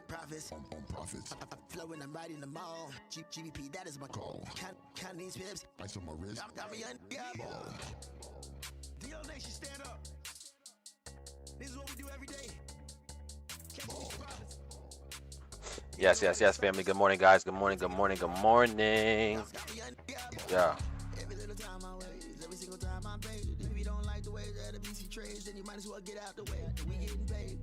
Profits on profits. Flowing, I'm riding the mall. GBP, that is my call. Count these pips. Ice on my wrist. Got me ball. DO Nation, stand up. This is what we do every day. Ball. Yes, family. Good morning, guys. Good morning. Yeah. Every little time I wait, every single time I'm paid. If you don't like the way that the BC trades, then you might as well get out the way. We getting paid.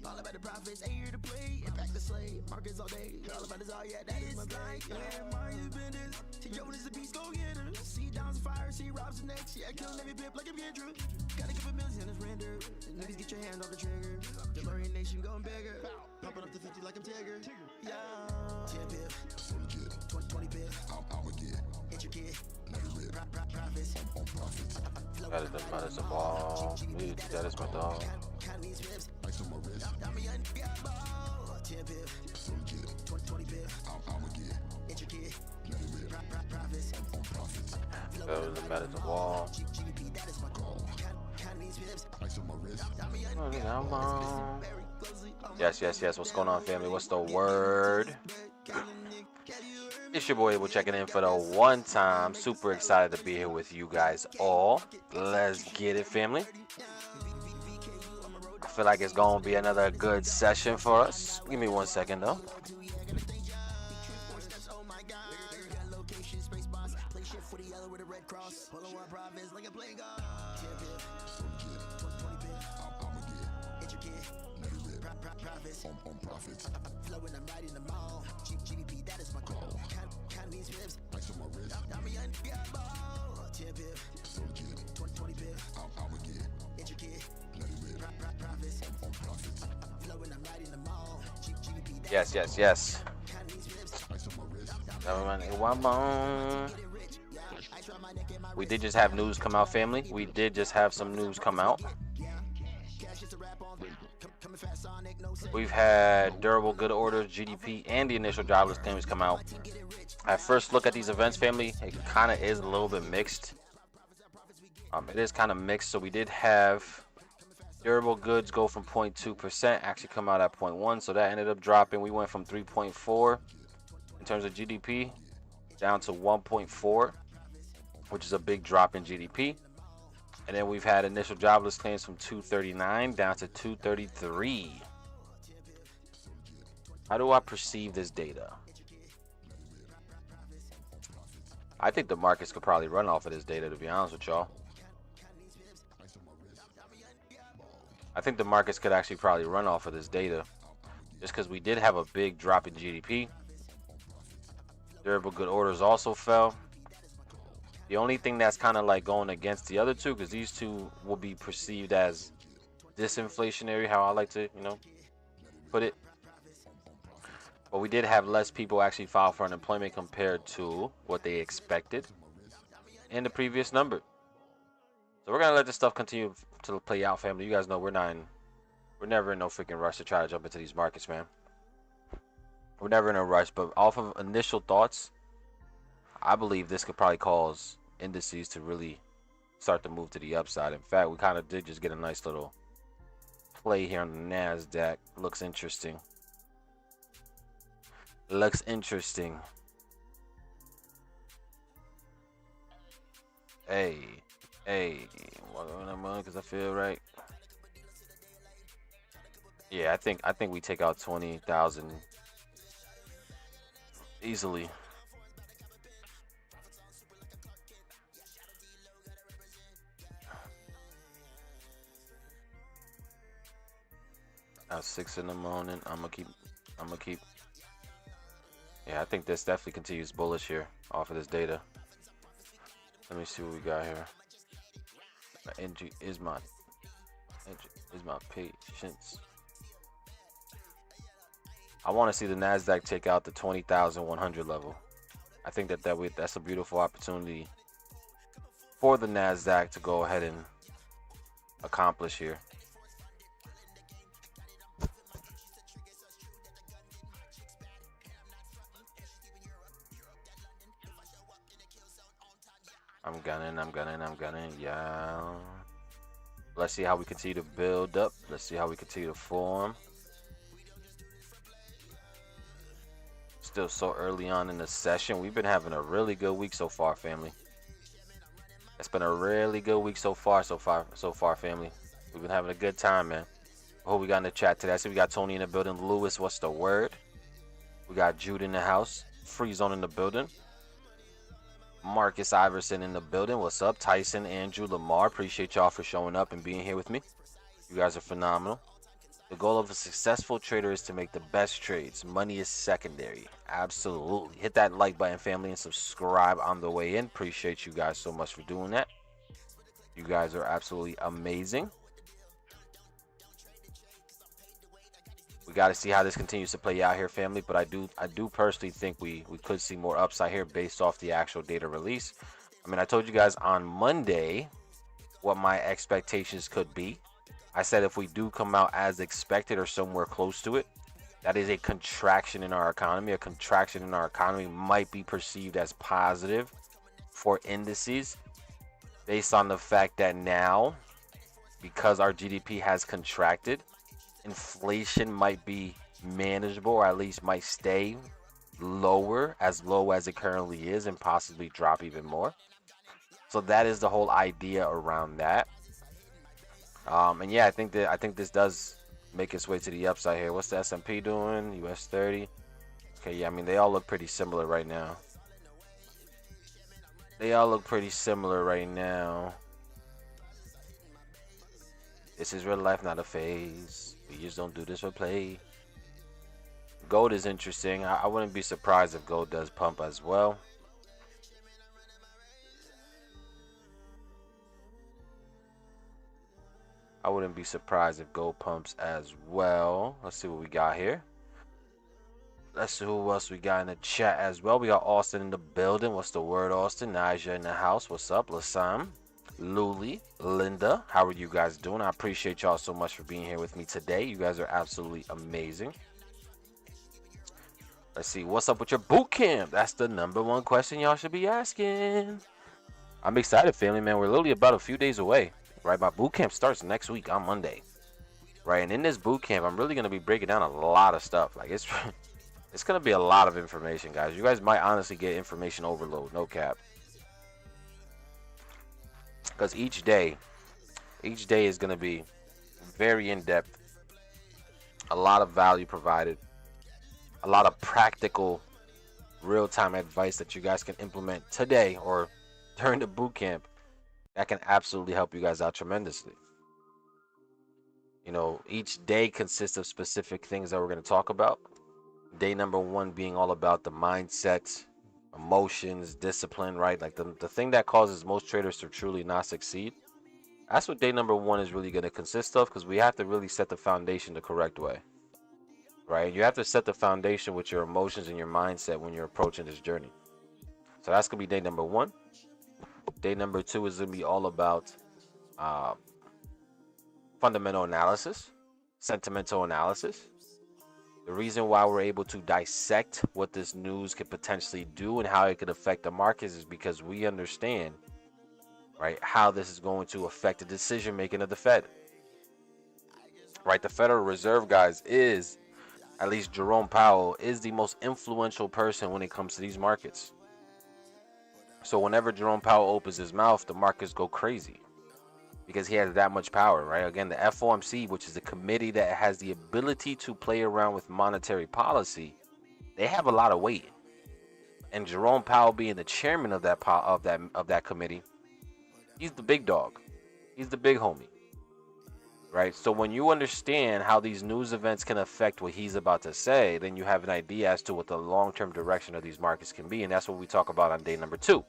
All about the profits, ain't here to play. Impact the slave, markets all day. All about this, all yeah, that is my thing. My business. To Joe is the beast, go get her. See downs fire, see robs the next. Yeah, killing every pip like a Kendra. Gotta give a million as render. Niggas get your hand on the trigger. DeLorean Nation going bigger. Pumping up to 50 like I'm Tigger. Yeah. 10 pip. 20 pip. I'ma get intricate. Profits on profits. That is the ball. That is my dog. Ice on my wrist. 10 pip. 20 pip. I'ma get intricate. Profits on profits. That is the medicine wall. That is my call. Ice on my wrist. Yes. What's going on, family? What's the word? It's your boy Abel checking in for the one time. Super excited to be here with you guys all. Let's get it, family. I feel like it's going to be another good session for us. Give me 1 second, though. On profits. Flowing, I'm riding the mall. GBP, that is my call. Count these pips. Ice on my wrist. Got me 10 pip. 20 pip. I'ma get intricate. Profits on profits. Flowing, I'm riding the mall. GBP, Yes. count these pips. Ice on my wrist. We did just have news come out, family. We did just have some news come out. We've had durable good orders, GDP, and the initial jobless claims come out. At first look at these events, family, it kind of is a little bit mixed. It is kind of mixed. So we did have durable goods go from 0.2%, actually come out at 0.1. So that ended up dropping. We went from 3.4 in terms of GDP down to 1.4, which is a big drop in GDP. And then we've had initial jobless claims from 239 down to 233. How do I perceive this data? I think the markets could probably run off of this data, to be honest with y'all. I think the markets could actually probably run off of this data just because we did have a big drop in GDP. Durable good orders also fell. The only thing that's kind of like going against the other two, because these two will be perceived as disinflationary, how I like to, put it. But we did have less people actually file for unemployment compared to what they expected in the previous number. So we're gonna let this stuff continue to play out, family. You guys know we're never in no freaking rush to try to jump into these markets, man. We're never in a rush, but off of initial thoughts, I believe this could probably cause indices to really start to move to the upside. In fact, we kind of did just get a nice little play here on the NASDAQ. Looks interesting. Hey, because I feel right. Yeah, I think we take out 20,000 easily. Now 6 in the morning. I'm gonna keep. Yeah, I think this definitely continues bullish here off of this data. Let me see what we got here. My NG is my patience. I want to see the NASDAQ take out the 20,100 level. I think that's a beautiful opportunity for the NASDAQ to go ahead and accomplish here. I'm gunning, yeah. Let's see how we continue to build up. Let's see how we continue to form. still so early on in the session. We've been having a really good week so far, family. It's been a really good week so far, family. We've been having a good time, man. Who we got in the chat today? I see we got Tony in the building. Lewis, what's the word? We got Jude in the house. Free Zone in the building. Marcus Iverson in the building. What's up? Tyson, Andrew, Lamar. Appreciate y'all for showing up and being here with me. You guys are phenomenal. The goal of a successful trader is to make the best trades. Money is secondary. Absolutely. Hit that like button, family, and subscribe on the way in. Appreciate you guys so much for doing that. You guys are absolutely amazing. We got to see how this continues to play out here, family. But I do personally think we could see more upside here based off the actual data release. I mean, I told you guys on Monday what my expectations could be. I said if we do come out as expected or somewhere close to it, that is a contraction in our economy. A contraction in our economy might be perceived as positive for indices based on the fact that now, because our GDP has contracted, inflation might be manageable, or at least might stay lower, as low as it currently is, and possibly drop even more. So that is the whole idea around that. And yeah, I think this does make its way to the upside here. What's the S&P doing? US 30. Okay, yeah, I mean they all look pretty similar right now. This is real life, not a phase. We just don't do this for play. Gold is interesting. I wouldn't be surprised if gold does pump as well. I wouldn't be surprised if gold pumps as well. Let's see what we got here. Let's see who else we got in the chat as well. We got Austin in the building. What's the word, Austin? Naja in the house. What's up? Lasam, Luli, Linda. How are you guys doing? I appreciate y'all so much for being here with me today. You guys are absolutely amazing. Let's see. What's up with your boot camp? That's the #1 question y'all should be asking. I'm excited, family, man. We're literally about a few days away. Right, my boot camp starts next week on Monday. Right, and in this boot camp, I'm really gonna be breaking down a lot of stuff. Like it's gonna be a lot of information, guys. You guys might honestly get information overload, no cap. Because each day is gonna be very in depth. A lot of value provided. A lot of practical, real-time advice that you guys can implement today or during the boot camp. That can absolutely help you guys out tremendously. You know, each day consists of specific things that we're going to talk about. Day #1 being all about the mindset, emotions, discipline, right? Like the thing that causes most traders to truly not succeed. That's what day #1 is really going to consist of, because we have to really set the foundation the correct way. Right? You have to set the foundation with your emotions and your mindset when you're approaching this journey. So that's going to be day #1. Day #2 is going to be all about fundamental analysis, sentimental analysis. The reason why we're able to dissect what this news could potentially do and how it could affect the markets is because we understand, right, how this is going to affect the decision making of the Fed. Right, the Federal Reserve, guys, is, at least Jerome Powell, is the most influential person when it comes to these markets. So whenever Jerome Powell opens his mouth, the markets go crazy because he has that much power, right? Again, the FOMC, which is the committee that has the ability to play around with monetary policy, they have a lot of weight. And Jerome Powell, being the chairman of that committee, he's the big dog. He's the big homie, right? So when you understand how these news events can affect what he's about to say, then you have an idea as to what the long-term direction of these markets can be. And that's what we talk about on day #2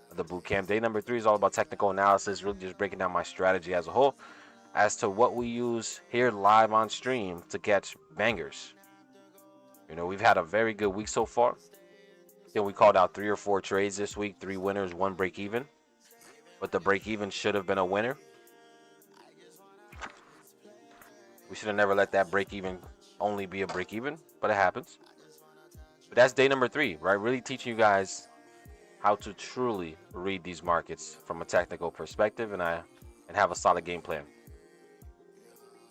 of the boot camp. Day #3 is all about technical analysis, really just breaking down my strategy as a whole as to what we use here live on stream to catch bangers. You know, we've had a very good week so far. Then we called out 3 or 4 trades this week, 3 winners, 1 break even. But the break even should have been a winner. We should have never let that break even only be a break even, but it happens. But that's day #3, right? Really teaching you guys how to truly read these markets from a technical perspective and have a solid game plan.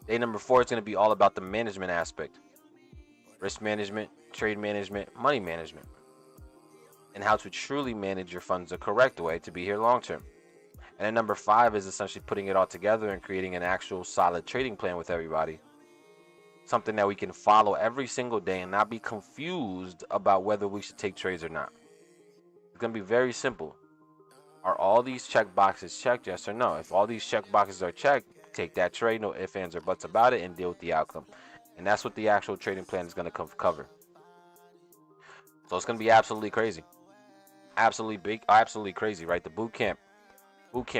Day #4 is going to be all about the management aspect. Risk management, trade management, money management, and how to truly manage your funds the correct way to be here long term. And then number 5 is essentially putting it all together and creating an actual solid trading plan with everybody. Something that we can follow every single day and not be confused about whether we should take trades or not. It's going to be very simple. Are all these check boxes checked? Yes or no? If all these check boxes are checked, take that trade, no ifs, ands, or buts about it, and deal with the outcome. And that's what the actual trading plan is going to cover. So it's going to be absolutely crazy. Absolutely big, absolutely crazy, right? The boot camp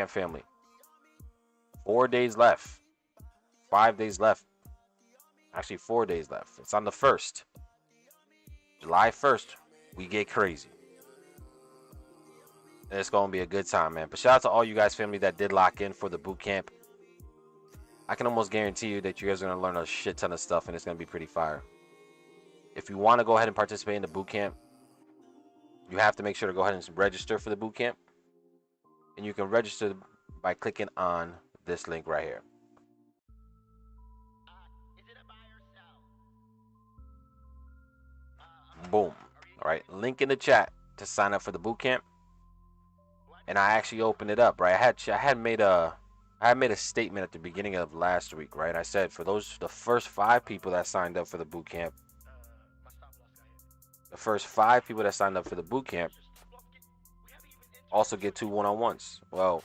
family. 4 days left. 5 days left. Actually, 4 days left. It's on the 1st. July 1st, we get crazy. And it's going to be a good time, man. But shout out to all you guys, family, that did lock in for the boot camp. I can almost guarantee you that you guys are going to learn a shit ton of stuff, and it's going to be pretty fire. If you want to go ahead and participate in the boot camp, you have to make sure to go ahead and register for the boot camp. And you can register by clicking on this link right here. Boom. All right, link in the chat to sign up for the boot camp. And I actually opened it up, right? I had made a statement at the beginning of last week, right? I said for the first 5 people that signed up for the boot camp, also get 2 one-on-ones. Well,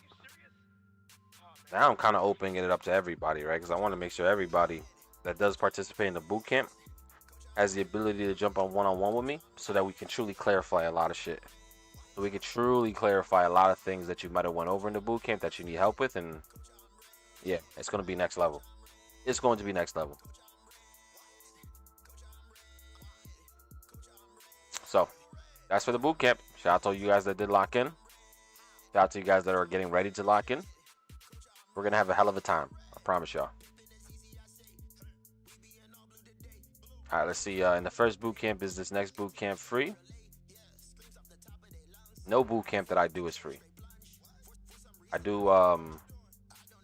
now I'm kind of opening it up to everybody, right? Because I want to make sure everybody that does participate in the boot camp has the ability to jump on one-on-one with me, so that we can truly clarify a lot of shit. So we can truly clarify a lot of things that you might have went over in the boot camp that you need help with, and yeah, it's going to be next level. It's going to be next level. So that's for the boot camp. Shout out to you guys that did lock in. Shout out to you guys that are getting ready to lock in. We're going to have a hell of a time. I promise y'all. All right, let's see. In the first boot camp, is this next boot camp free? No boot camp that I do is free. I do,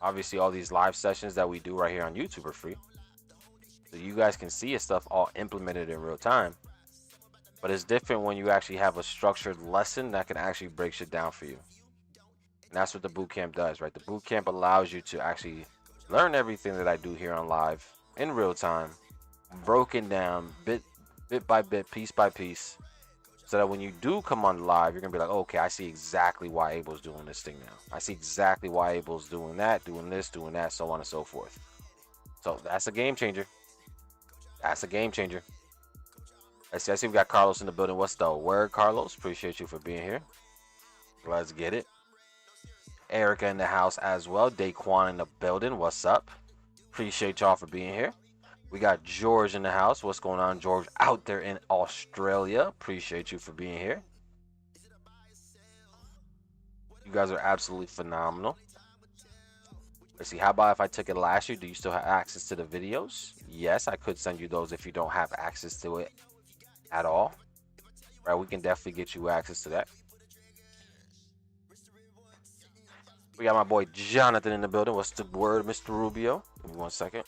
obviously, all these live sessions that we do right here on YouTube are free. So you guys can see this stuff all implemented in real time. But it's different when you actually have a structured lesson that can actually break shit down for you. And that's what the boot camp does, right? The boot camp allows you to actually learn everything that I do here on live in real time, broken down bit by bit, piece by piece, so that when you do come on live, you're gonna be like, okay, I see exactly why Abel's doing this thing now. I see exactly why Abel's doing that, doing this, doing that, so on and so forth. So that's a game changer. That's a game changer. I see we got Carlos in the building. What's the word, Carlos? Appreciate you for being here. Let's get it. Erica in the house as well. Daquan in the building. What's up? Appreciate y'all for being here. We got George in the house. What's going on, George? Out there in Australia. Appreciate you for being here. You guys are absolutely phenomenal. Let's see. How about if I took it last year? Do you still have access to the videos? Yes, I could send you those if you don't have access to it at all. Right, we can definitely get you access to that. We got my boy Jonathan in the building. What's the word, Mr. Rubio? Give me 1 second.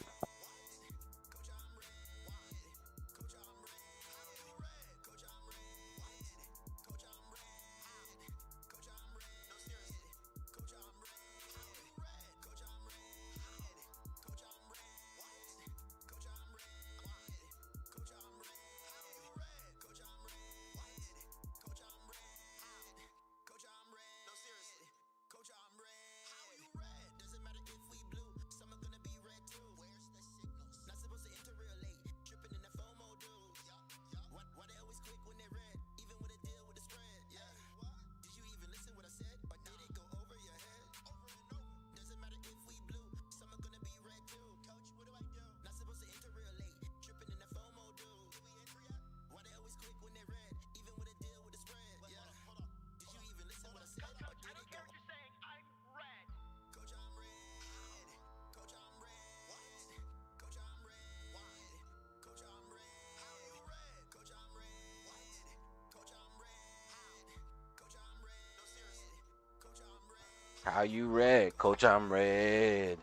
How you red? Coach, I'm red.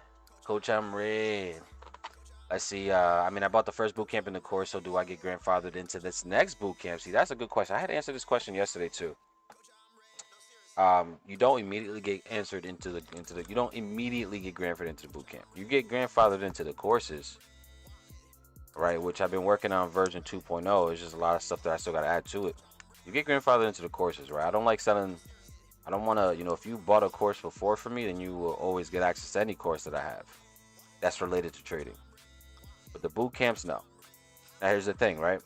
Coach, I'm red. Let's see. I mean, I bought the first boot camp in the course, so do I get grandfathered into this next boot camp? See, that's a good question. I had to answer this question yesterday too. You don't immediately get answered into the. You don't immediately get grandfathered into the boot camp. You get grandfathered into the courses, right? Which I've been working on version 2.0. It's just a lot of stuff that I still got to add to it. You get grandfathered into the courses, right? I don't like selling. I don't want to. If you bought a course before for me, then you will always get access to any course that I have that's related to trading. But the boot camps, no. Now here's the thing, right?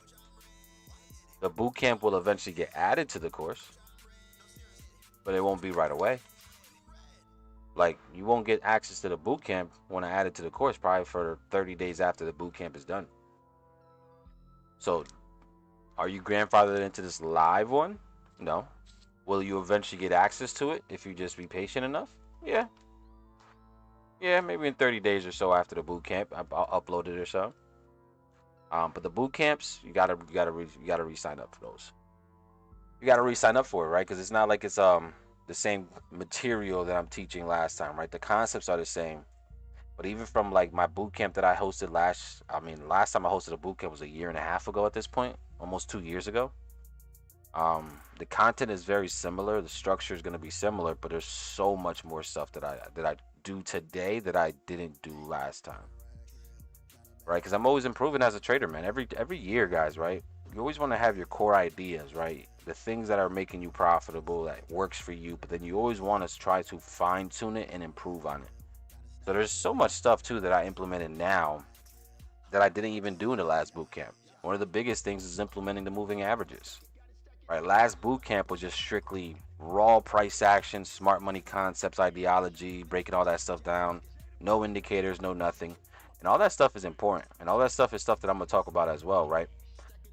The boot camp will eventually get added to the course, but it won't be right away. Like, you won't get access to the boot camp when I add it to the course, probably for 30 days after the boot camp is done. So, are you grandfathered into this live one? No. Will you eventually get access to it if you just be patient enough? Yeah. Yeah, maybe in 30 days or so after the boot camp, I'll upload it or so. But the boot camps, you gotta re-sign up for those. You gotta re-sign up for it, right? Because it's not like it's the same material that I'm teaching last time, right? The concepts are the same. But even from like my boot camp that I hosted last time I hosted a boot camp was a year and a half ago at this point, almost 2 years ago. The content is very similar. The structure is going to be similar, but there's so much more stuff that I do today that I didn't do last time, right? Because I'm always improving as a trader, man. Every year, guys, right? You always want to have your core ideas, right? The things that are making you profitable, that works for you, but then you always want to try to fine tune it and improve on it. So there's so much stuff too that I implemented now that I didn't even do in the last boot camp. One of the biggest things is implementing the moving averages. Right, last boot camp was just strictly raw price action, smart money concepts, ideology, breaking all that stuff down, no indicators, no nothing. And all that stuff is important. And all that stuff is stuff that I'm going to talk about as well, right?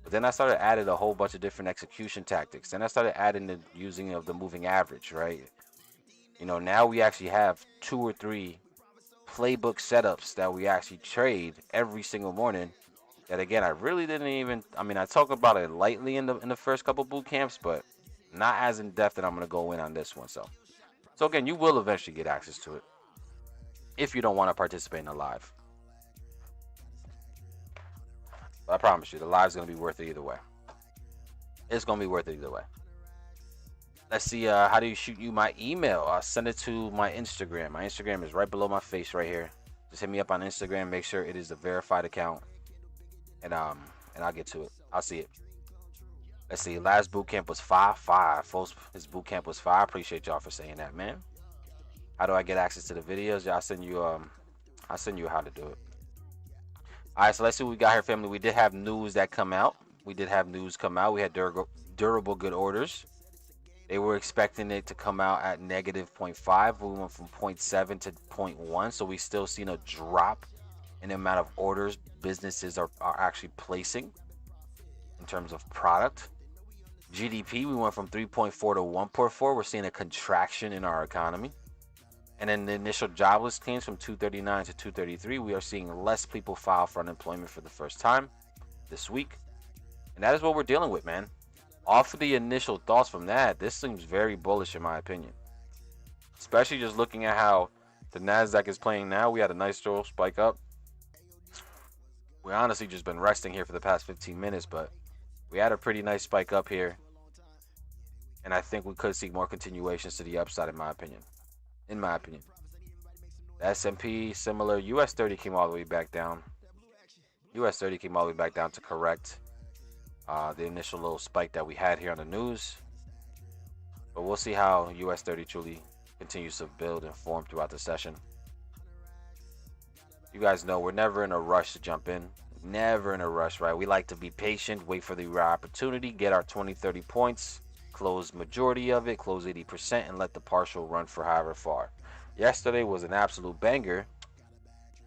But then I started adding a whole bunch of different execution tactics. Then I started adding the using of the moving average, right? Now we actually have 2 or 3 playbook setups that we actually trade every single morning. That again, I really didn't even. I talk about it lightly in the first couple boot camps, but not as in depth that I'm gonna go in on this one. So again, you will eventually get access to it if you don't want to participate in the live. But I promise you, the live's gonna be worth it either way. It's gonna be worth it either way. Let's see. How do you shoot you my email? I'll send it to my Instagram. My Instagram is right below my face right here. Just hit me up on Instagram. Make sure it is a verified account. And I'll get to it. I'll see it. Let's see. Last boot camp was 5. Folks, his boot camp was 5. Appreciate y'all for saying that, man. How do I get access to the videos? Yeah, I'll send you how to do it. All right, so let's see what we got here, family. We did have news that come out. We had durable good orders. They were expecting it to come out at negative 0.5. We went from 0.7 to 0.1, so we still seen a drop in the amount of orders businesses are actually placing in terms of product. GDP, we went from 3.4 to 1.4. We're seeing a contraction in our economy. And then the initial jobless claims from 239 to 233. We are seeing less people file for unemployment for the first time this week. And that is what we're dealing with, man. Off of the initial thoughts from that, this seems very bullish in my opinion. Especially just looking at how the NASDAQ is playing now. We had a nice little spike up. We honestly just been resting here for the past 15 minutes, but we had a pretty nice spike up here. And I think we could see more continuations to the upside, in my opinion. The S&P, similar. US 30 came all the way back down. US 30 came all the way back down to correct the initial little spike that we had here on the news. But we'll see how US 30 truly continues to build and form throughout the session. You guys know we're never in a rush to jump in. Never in a rush, right? We like to be patient, wait for the right opportunity, get our 20, 30 points, close majority of it, close 80%, and let the partial run for however far. Yesterday was an absolute banger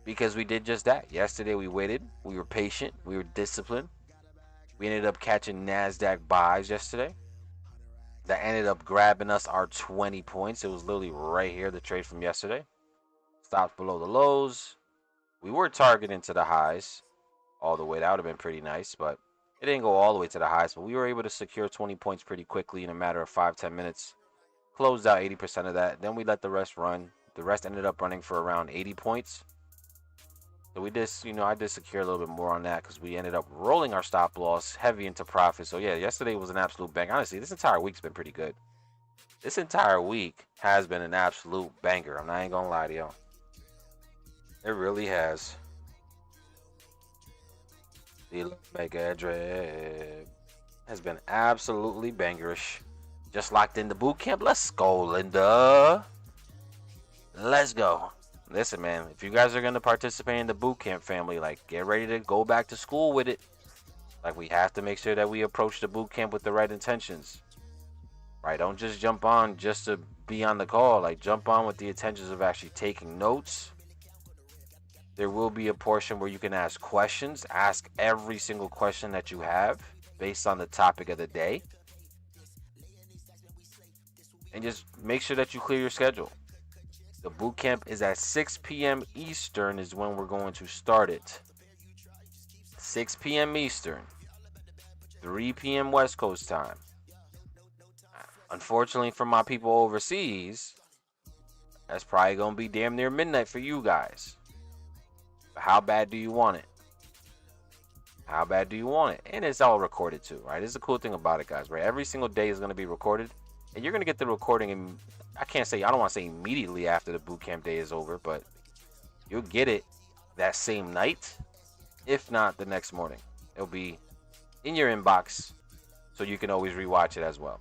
because we did just that. Yesterday we waited, we were patient, we were disciplined. We ended up catching NASDAQ buys yesterday. That ended up grabbing us our 20 points. It was literally right here, the trade from yesterday. Stopped below the lows. We were targeting to the highs all the way. That would have been pretty nice, but it didn't go all the way to the highs. But we were able to secure 20 points pretty quickly in a matter of 5-10 minutes. Closed out 80% of that. Then we let the rest run. The rest ended up running for around 80 points. So we did, I did secure a little bit more on that because we ended up rolling our stop loss heavy into profit. So yeah, yesterday was an absolute bang. Honestly, this entire week's been pretty good. This entire week has been an absolute banger. I'm not even gonna lie to y'all. It really has. The Mega Drip has been absolutely bangerish. Just locked into boot camp. Let's go, Linda. Let's go. Listen, man, if you guys are going to participate in the boot camp family, like, get ready to go back to school with it. Like, we have to make sure that we approach the boot camp with the right intentions. Right? Don't just jump on just to be on the call. Like, jump on with the intentions of actually taking notes. There will be a portion where you can ask questions. Ask every single question that you have based on the topic of the day. And just make sure that you clear your schedule. The boot camp is at 6 p.m. Eastern is when we're going to start it. 6 p.m. Eastern, 3 p.m. West Coast time. Unfortunately for my people overseas, that's probably going to be damn near midnight for you guys. But how bad do you want it? How bad do you want it? And it's all recorded too, right? This is the cool thing about it, guys, right? Every single day is going to be recorded. And you're going to get the recording in, I don't want to say immediately after the bootcamp day is over, but you'll get it that same night, if not the next morning. It'll be in your inbox, so you can always rewatch it as well.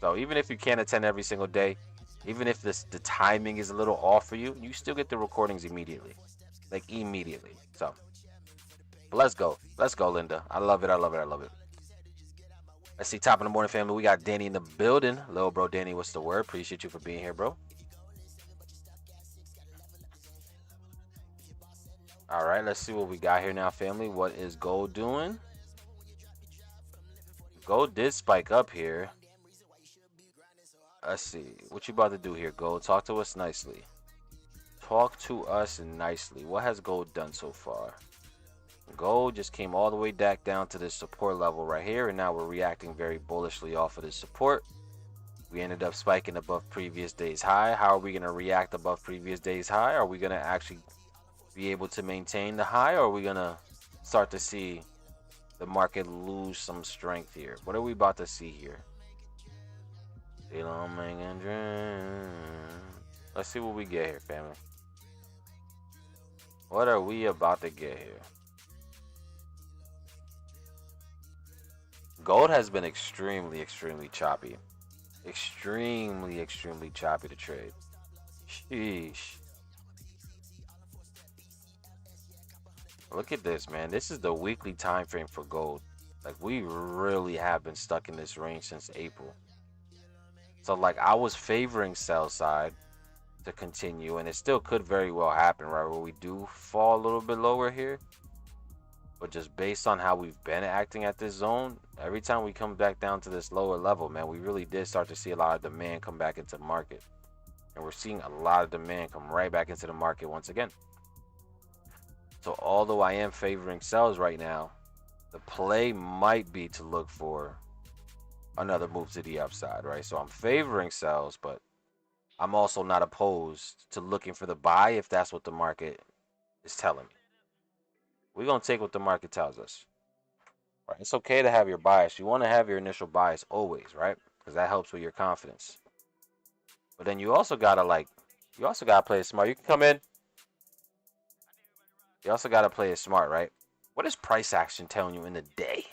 So even if you can't attend every single day, even if the timing is a little off for you, you still get the recordings immediately. Like, immediately. So, but let's go. Let's go, Linda. I love it. I love it. I love it. Let's see, top of the morning, family. We got Danny in the building. Little bro, Danny, what's the word? Appreciate you for being here, bro. All right, let's see what we got here now, family. What is gold doing? Gold did spike up here. Let's see. What you about to do here, gold? Talk to us nicely. Talk to us nicely. What has gold done so far? Gold just came all the way back down to this support level right here, and now we're reacting very bullishly off of this support. We ended up spiking above previous day's high. How are we going to react above previous day's high? Are we going to actually be able to maintain the high, or are we going to start to see the market lose some strength here? What are we about to see here? Let's see what we get here, family. What are we about to get here? Gold has been extremely, extremely choppy. Extremely, extremely choppy to trade. Sheesh. Look at this, man. This is the weekly time frame for gold. Like, we really have been stuck in this range since April. So, like, I was favoring sell side to continue, and it still could very well happen, right, where we do fall a little bit lower here. But just based on how we've been acting at this zone, every time we come back down to this lower level, man, we really did start to see a lot of demand come back into the market. And we're seeing a lot of demand come right back into the market once again. So although I am favoring sells right now, the play might be to look for another move to the upside, right? So I'm favoring sells, but I'm also not opposed to looking for the buy if that's what the market is telling me. We're going to take what the market tells us. Right? It's okay to have your bias. You want to have your initial bias always, right? Because that helps with your confidence. But then you also got to play it smart. You can come in. You also got to play it smart, right? What is price action telling you in the day?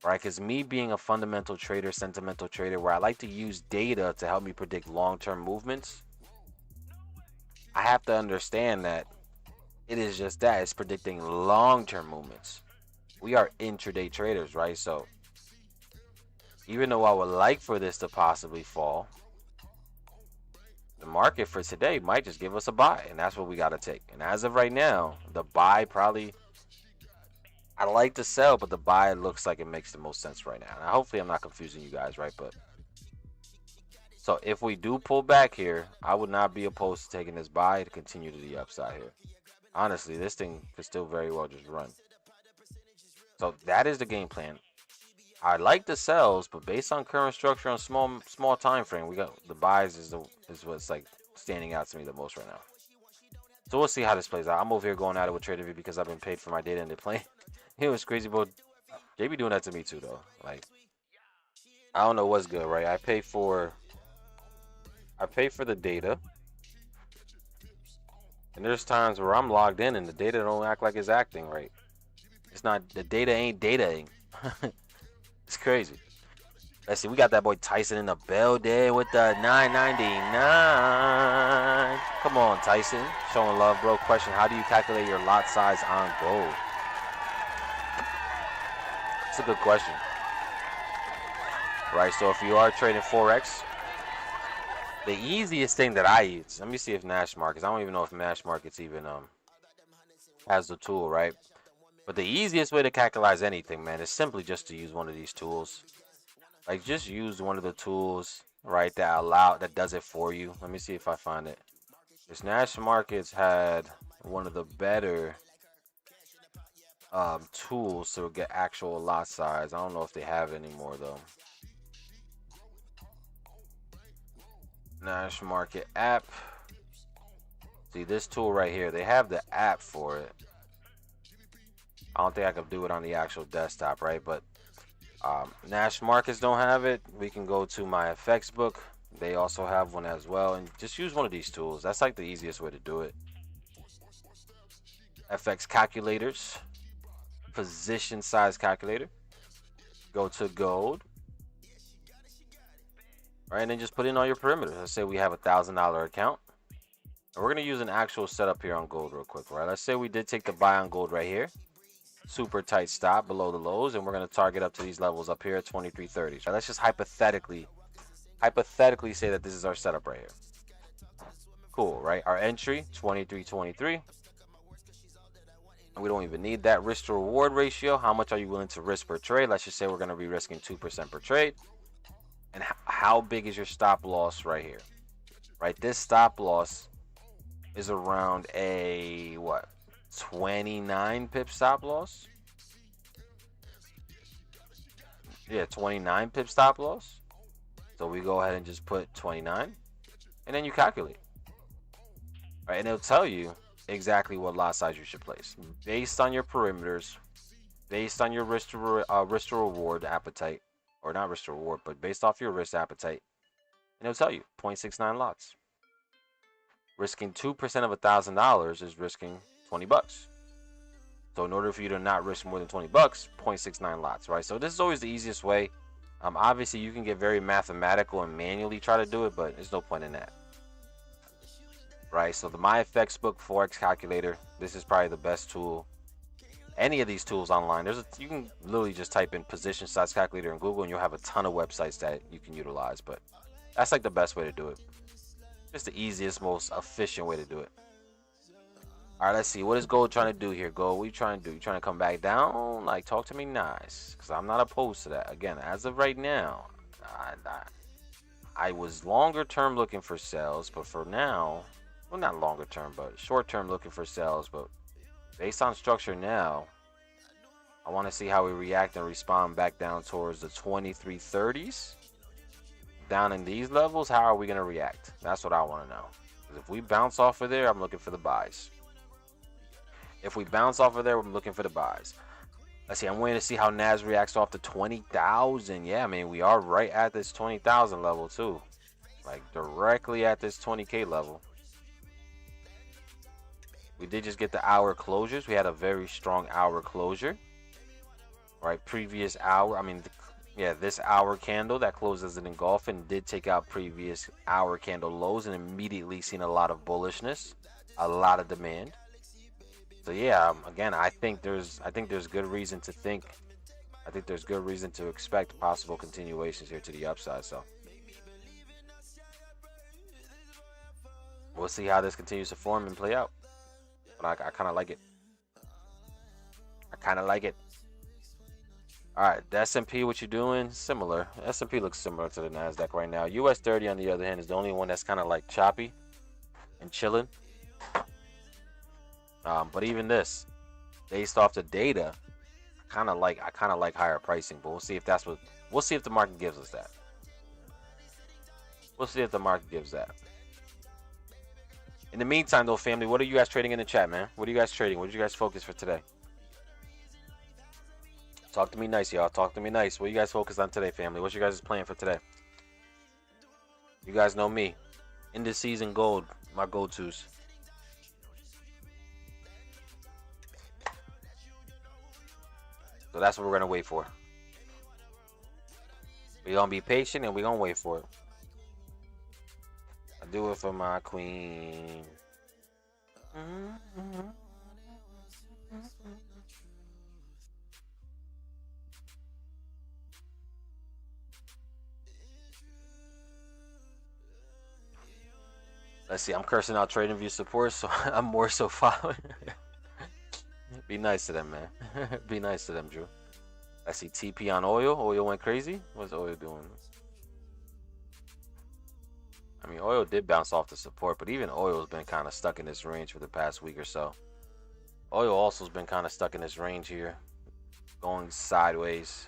Right? Because me being a fundamental trader, sentimental trader, where I like to use data to help me predict long-term movements, I have to understand that it is just that. It's predicting long-term movements. We are intraday traders, right? So even though I would like for this to possibly fall, the market for today might just give us a buy, and that's what we got to take. And as of right now, the buy probably, I like to sell, but the buy looks like it makes the most sense right now. And hopefully I'm not confusing you guys, right? But so if we do pull back here, I would not be opposed to taking this buy to continue to the upside here. Honestly, this thing could still very well just run. So that is the game plan. I like the sells, but based on current structure on small time frame, we got the buys is what's like standing out to me the most right now. So we'll see how this plays out. I'm over here going at it with TraderView because I've been paid for my data and they're playing. It was crazy, but they be doing that to me too, though. Like, I don't know what's good, right? I pay for the data, and there's times where I'm logged in and the data don't act like it's acting right. It's not, the data ain't dataing. It's crazy. Let's see, we got that boy Tyson in the building with the 999. Come on, Tyson. Showing love, bro. Question, how do you calculate your lot size on gold? It's a good question. Right, so if you are trading Forex, the easiest thing that I use, let me see if Nash Markets, I don't even know if Nash Markets even has the tool, right? But the easiest way to calculate anything, man, is simply just to use one of these tools. Like, just use one of the tools, right, that does it for you. Let me see if I find it. This Nash Markets had one of the better tools to get actual lot size. I don't know if they have it anymore, though. Nash Market app. See this tool right here, they have the app for it. I don't think I could do it on the actual desktop, right? But Nash Markets don't have it. We can go to my FX book. They also have one as well, and just use one of these tools. That's like the easiest way to do it. FX calculators, position size calculator. Go to gold. Right, and then just put in all your perimeters. Let's say we have a $1,000 account. And we're going to use an actual setup here on gold real quick, right? Let's say we did take the buy on gold right here. Super tight stop below the lows, and we're going to target up to these levels up here at 23.30. Right, let's just hypothetically say that this is our setup right here. Cool, right? Our entry, 23.23. We don't even need that. Risk to reward ratio. How much are you willing to risk per trade? Let's just say we're going to be risking 2% per trade. And how big is your stop loss right here? Right, this stop loss is around a, what, 29 pip stop loss? Yeah, 29 pip stop loss. So we go ahead and just put 29. And then you calculate. Right, and it'll tell you exactly what lot size you should place. Based on your perimeters, based on your risk to reward appetite. Or not risk to reward, but based off your risk appetite. And it'll tell you 0.69 lots. Risking 2% of $1,000 is risking 20 bucks. So in order for you to not risk more than 20 bucks, 0.69 lots, right? So this is always the easiest way. Obviously, you can get very mathematical and manually try to do it, but there's no point in that. Right? So the MyFX Book Forex Calculator, this is probably the best tool. Any of these tools online, you can literally just type in position size calculator in Google and you'll have a ton of websites that you can utilize, but that's like the best way to do it. Just the easiest, most efficient way to do it. All right, let's see. What is gold trying to do here? Gold, what are you trying to do? You trying to come back down? Like, talk to me nice, because I'm not opposed to that. Again, as of right now, I was longer term looking for sales, but for now, well, not longer term, but short term looking for sales, but based on structure now, I want to see how we react and respond back down towards the 23.30s. Down in these levels, how are we going to react? That's what I want to know. Because if we bounce off of there, I'm looking for the buys. If we bounce off of there, I'm looking for the buys. Let's see, I'm waiting to see how Nas reacts off the 20,000. Yeah, I mean, we are right at this 20,000 level too. Like directly at this 20K level. We did just get the hour closures. We had a very strong hour closure. Right, previous hour, I mean, this hour candle that closes it engulfing did take out previous hour candle lows and immediately seen a lot of bullishness, a lot of demand. So yeah, again, I think there's good reason to think. I think there's good reason to expect possible continuations here to the upside. So we'll see how this continues to form and play out. But I kind of like it. I kind of like it. All right, the S&P, what you doing? Similar. S&P looks similar to the NASDAQ right now. US 30, on the other hand, is the only one that's kind of like choppy and chilling. But even this, based off the data, I kind of like higher pricing. But we'll see if the market gives us that. We'll see if the market gives that. In the meantime, though, family, what are you guys trading in the chat, man? What are you guys trading? What did you guys focus for today? Talk to me nice, y'all. Talk to me nice. What are you guys focused on today, family? What's your guys' plan for today? You guys know me. Indices and gold, my go-tos. So that's what we're going to wait for. We're going to be patient and we're going to wait for it. I do it for my queen. Let's see, I'm cursing out TradingView support, so I'm more so following. Be nice to them, man. Be nice to them, Drew. I see TP on oil. Oil went crazy. What's oil doing? I mean, oil did bounce off the support, but even oil has been kind of stuck in this range for the past week or so. Oil also has been kind of stuck in this range here, going sideways.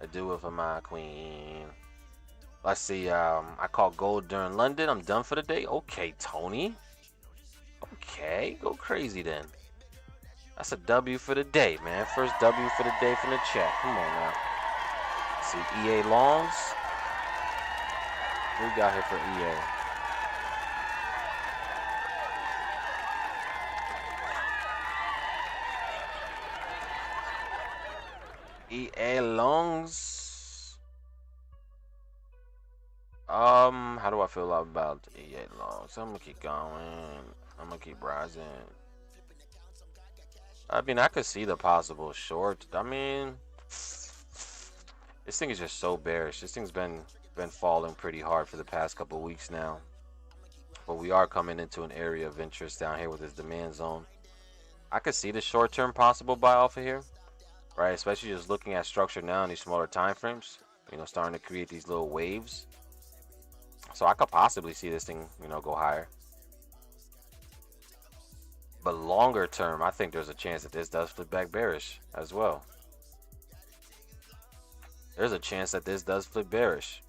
I do it for my queen. Let's see. I caught gold during London. I'm done for the day. Okay, Tony. Okay, go crazy then. That's a W for the day, man. First W for the day from the chat. Come on now. Let's see, EA longs. What we got here for EA? EA longs. How do I feel about EA longs? I'm gonna keep going. I'm gonna keep rising. I mean, I could see the possible short. I mean, this thing is just so bearish. This thing's been falling pretty hard for the past couple weeks now. But we are coming into an area of interest down here with this demand zone. I could see the short-term possible buy off of here, right? Especially just looking at structure now in these smaller time frames. You know, starting to create these little waves. So I could possibly see this thing, you know, go higher. But longer term, I think there's a chance that this does flip back bearish as well. There's a chance that this does flip bearish.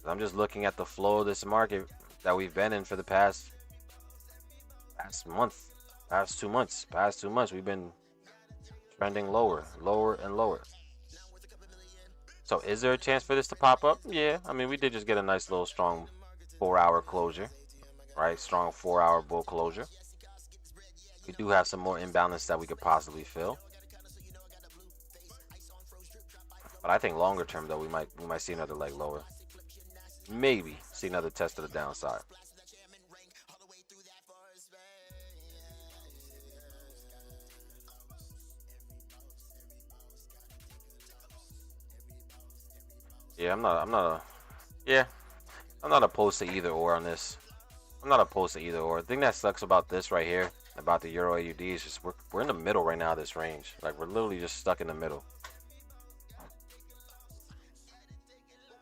I'm just looking at the flow of this market that we've been in for the past month, past 2 months. Past 2 months, we've been trending lower, lower, and lower. So is there a chance for this to pop up? Yeah, I mean, we did just get a nice little strong 4-hour closure, right? Strong 4-hour bull closure. We do have some more imbalance that we could possibly fill. But I think longer term, though, we might see another leg lower. Maybe see another test to the downside. Yeah, I'm not opposed to either or on this. I'm not opposed to either or. The thing that sucks about this right here, about the Euro AUD, is just we're in the middle right now of this range. Like, we're literally just stuck in the middle.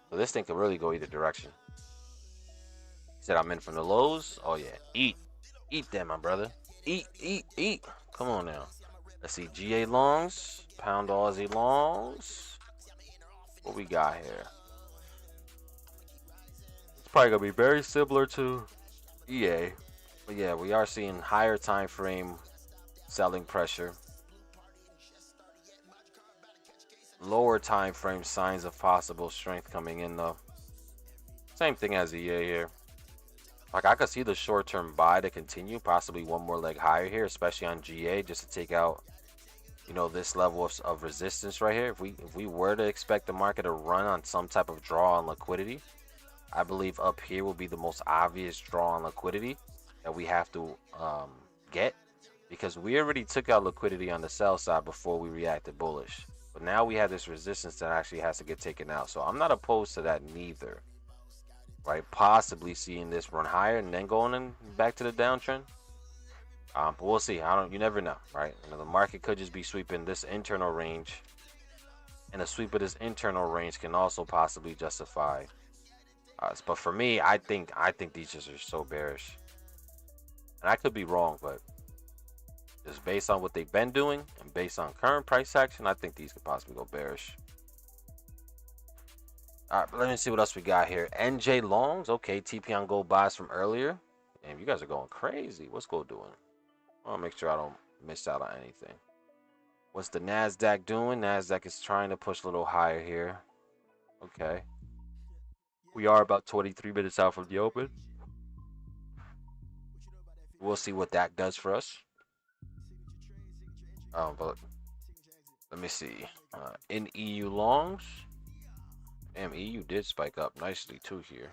So this thing could really go either direction. He said I'm in from the lows. Oh yeah, eat them, my brother. Eat. Come on now. Let's see, GA longs, pound Aussie longs. What we got here? It's probably gonna be very similar to EA, but yeah, we are seeing higher time frame selling pressure. Lower time frame signs of possible strength coming in though. Same thing as EA here. Like, I could see the short-term buy to continue, possibly one more leg higher here, especially on GA, just to take out, you know, this level of resistance right here. If we were to expect the market to run on some type of draw on liquidity, I believe up here will be the most obvious draw on liquidity that we have to get, because we already took out liquidity on the sell side before we reacted bullish. But now we have this resistance that actually has to get taken out. So I'm not opposed to that neither. Right? Possibly seeing this run higher and then going in back to the downtrend. But we'll see. You never know, right? You know, the market could just be sweeping this internal range. And a sweep of this internal range can also possibly justify But for me, I think these just are so bearish, and I could be wrong, but just based on what they've been doing and based on current price action, I think these could possibly go bearish. All right, but let me see what else we got here. NJ longs, okay. TP on gold buys from earlier. Damn, you guys are going crazy. What's gold doing? I want to make sure I don't miss out on anything. What's the NASDAQ doing? NASDAQ is trying to push a little higher here. Okay. We are about 23 minutes out from the open. We'll see what that does for us. But let me see. In EU longs. Damn, EU did spike up nicely too here.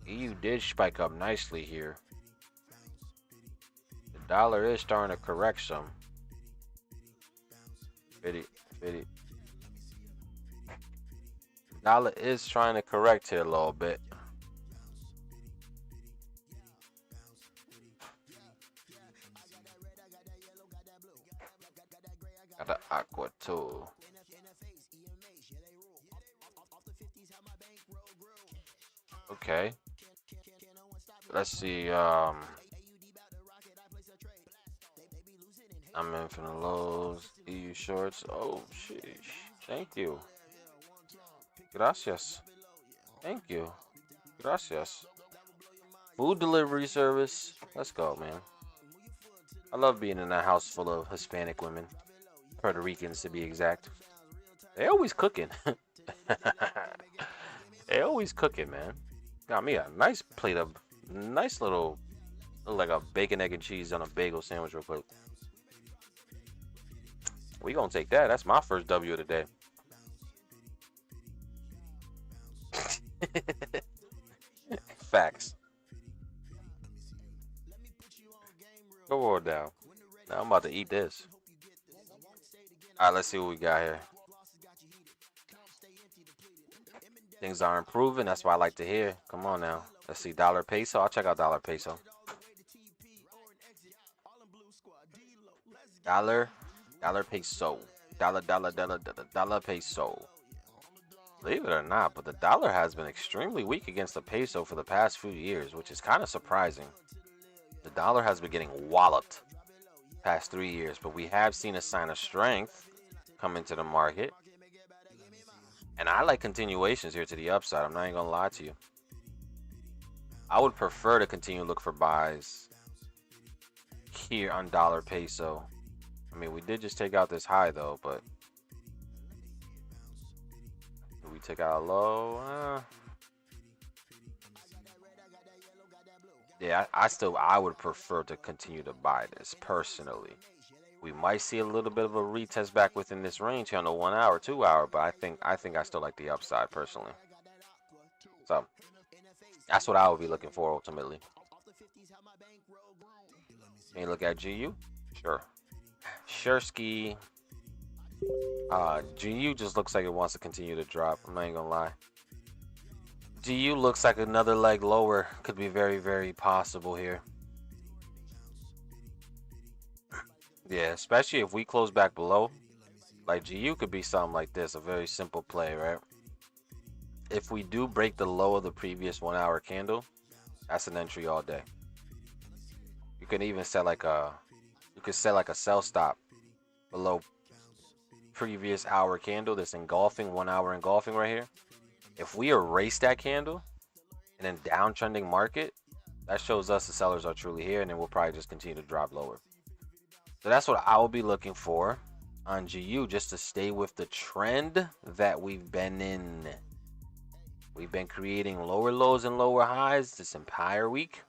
EU did spike up nicely here. The dollar is starting to correct some. 50. Dollar is trying to correct here a little bit. Got the aqua too. Okay. Let's see. I'm in from the lows. EU shorts. Oh, sheesh. Thank you. Gracias. Thank you. Gracias. Food delivery service. Let's go, man. I love being in a house full of Hispanic women. Puerto Ricans, to be exact. They always cooking. They always cooking, man. Got me a nice plate of nice little, like a bacon, egg, and cheese on a bagel sandwich real quick. We gonna take that. That's my first W of the day. Facts. Go on down. Now I'm about to eat this. Alright, let's see what we got here. Things are improving. That's what I like to hear. Come on now. Let's see. Dollar peso. I'll check out dollar peso. Dollar peso. Dollar peso. Believe it or not, but the dollar has been extremely weak against the peso for the past few years, which is kind of surprising. The dollar has been getting walloped past 3 years, but we have seen a sign of strength come into the market. And I like continuations here to the upside. I'm not even gonna lie to you. I would prefer to continue to look for buys here on dollar peso. I mean, we did just take out this high though, but did we take out a low? Yeah, I would prefer to continue to buy this personally. We might see a little bit of a retest back within this range here on the 1 hour, 2 hour, but I think I still like the upside personally. So that's what I would be looking for ultimately. Can you look at GU? Sure. Shursky. GU just looks like it wants to continue to drop. I'm not even gonna lie. GU looks like another leg lower. Could be very, very possible here. Yeah, especially if we close back below. Like GU could be something like this, a very simple play, right? If we do break the low of the previous 1 hour candle, that's an entry all day. You can even set like a sell stop below previous hour candle that's engulfing, 1 hour engulfing right here. If we erase that candle and then downtrending market, that shows us the sellers are truly here, and then we'll probably just continue to drop lower. So that's what I will be looking for on GU, just to stay with the trend that we've been in. We've been creating lower lows and lower highs this entire week.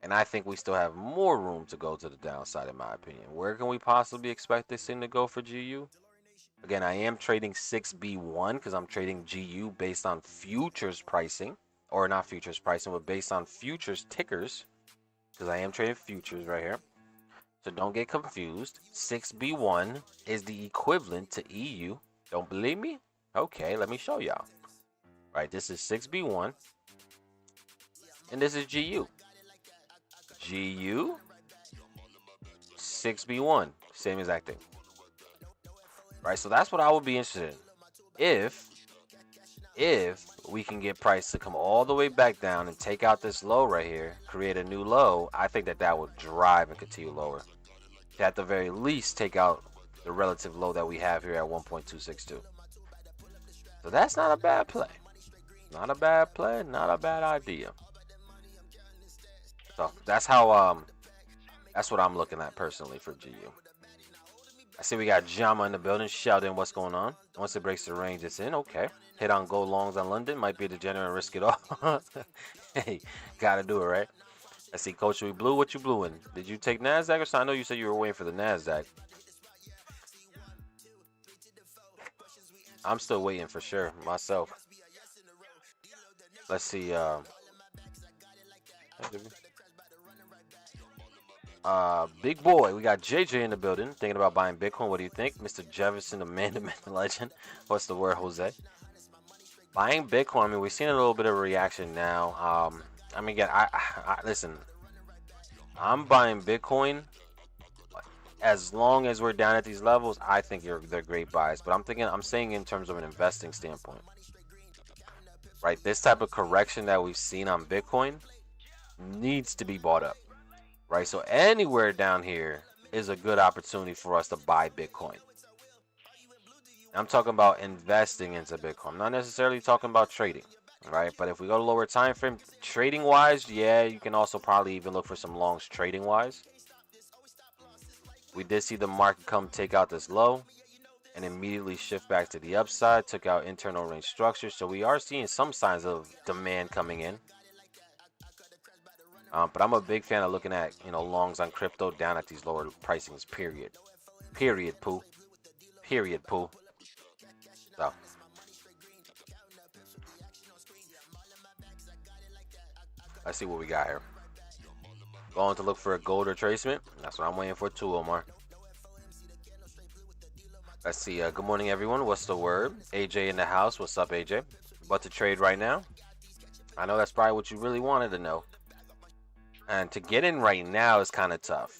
And I think we still have more room to go to the downside, in my opinion. Where can we possibly expect this thing to go for GU? Again, I am trading 6B1 because I'm trading GU based on futures pricing. Or not futures pricing, but based on futures tickers. Because I am trading futures right here. So don't get confused. 6B1 is the equivalent to EU. Don't believe me? Okay, let me show y'all. Right, this is 6B1. And this is GU. GU, 6B1, same exact thing. Right, so that's what I would be interested in. If we can get price to come all the way back down and take out this low right here, create a new low, I think that would drive and continue lower. To at the very least take out the relative low that we have here at 1.262. So that's not a bad play. Not a bad play, not a bad idea. So that's how that's what I'm looking at personally for GU. I see we got Jama in the building. Shout in what's going on. Once it breaks the range, it's in. Okay. Hit on gold longs on London. Might be a degenerate and risk it all. Hey, gotta do it, right? I see Coach We Blue. What you blueing? Did you take NASDAQ or so? I know you said you were waiting for the NASDAQ. I'm still waiting for sure myself. Let's see. Big boy, we got JJ in the building. Thinking about buying Bitcoin. What do you think, Mr. Jefferson, the man, the myth, the legend? What's the word, Jose? Buying Bitcoin. I mean, we've seen a little bit of a reaction now. I mean, again, I listen. I'm buying Bitcoin as long as we're down at these levels. I think they're great buys. But I'm saying in terms of an investing standpoint, right? This type of correction that we've seen on Bitcoin needs to be bought up. Right, so anywhere down here is a good opportunity for us to buy Bitcoin. I'm talking about investing into Bitcoin. I'm not necessarily talking about trading, right? But if we go to lower time frame, trading wise, yeah, you can also probably even look for some longs trading wise. We did see the market come take out this low and immediately shift back to the upside, took out internal range structure. So we are seeing some signs of demand coming in. But I'm a big fan of looking at, longs on crypto down at these lower pricings, period. Period, poo. Period, poo. So. Let's see what we got here. Going to look for a gold retracement. That's what I'm waiting for too, Omar. Let's see. Good morning, everyone. What's the word? AJ in the house. What's up, AJ? About to trade right now? I know that's probably what you really wanted to know. And to get in right now is kind of tough,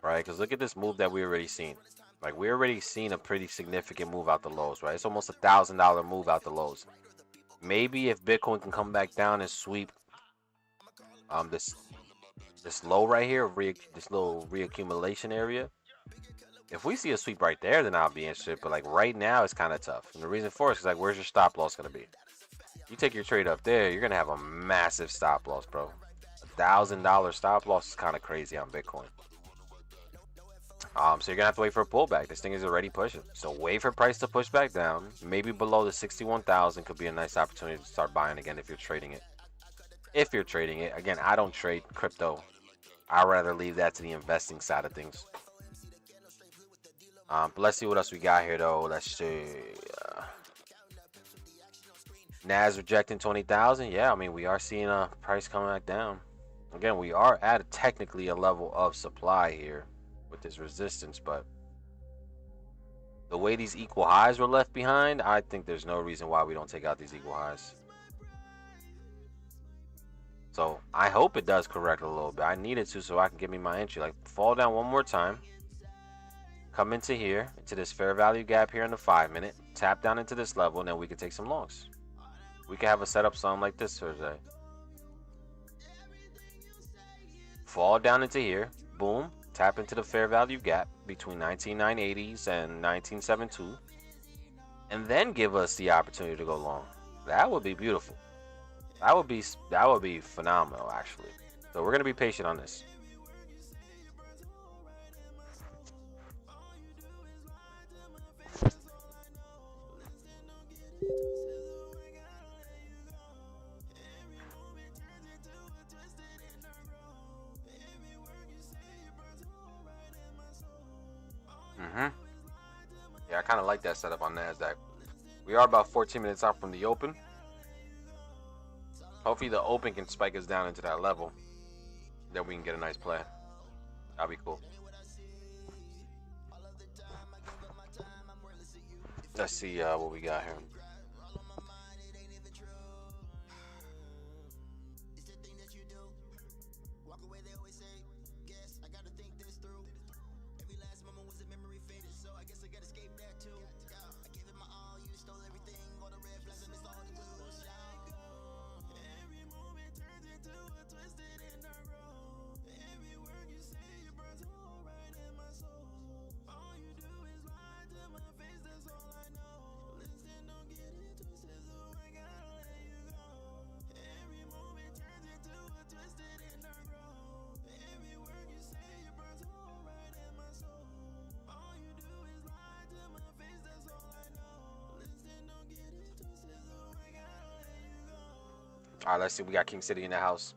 right? Because look at this move that we already seen. Like, we already seen a pretty significant move out the lows, right? It's almost $1,000 move out the lows. Maybe if Bitcoin can come back down and sweep this low right here, this little reaccumulation area. If we see a sweep right there, then I'll be interested. But like right now, it's kind of tough. And the reason for it is like, where's your stop loss gonna be? You take your trade up there, you're gonna have a massive stop loss, bro. $1,000 stop loss is kind of crazy on Bitcoin. So you're gonna have to wait for a pullback. This thing is already pushing. So wait for price to push back down. Maybe below the 61,000 could be a nice opportunity to start buying again if you're trading it. If you're trading it, again, I don't trade crypto. I'd rather leave that to the investing side of things. But let's see what else we got here, though. Let's see. Nas rejecting 20,000. Yeah, I mean, we are seeing a price coming back down. Again, we are at technically a level of supply here with this resistance, but the way these equal highs were left behind, I think there's no reason why we don't take out these equal highs. So I hope it does correct a little bit. I need it to so I can give me my entry. Like, fall down one more time, come into here, into this fair value gap here in the 5-minute, tap down into this level, and then we can take some longs. We can have a setup something like this Thursday. Fall down into here, boom, tap into the fair value gap between 19,980s and 1972, and then give us the opportunity to go long. That would be beautiful. That would be phenomenal, actually. So we're gonna be patient on this. Yeah, I kind of like that setup on NASDAQ. We are about 14 minutes out from the open. Hopefully the open can spike us down into that level. Then we can get a nice play. That'll be cool. Let's see what we got here. All right, let's see. We got King City in the house.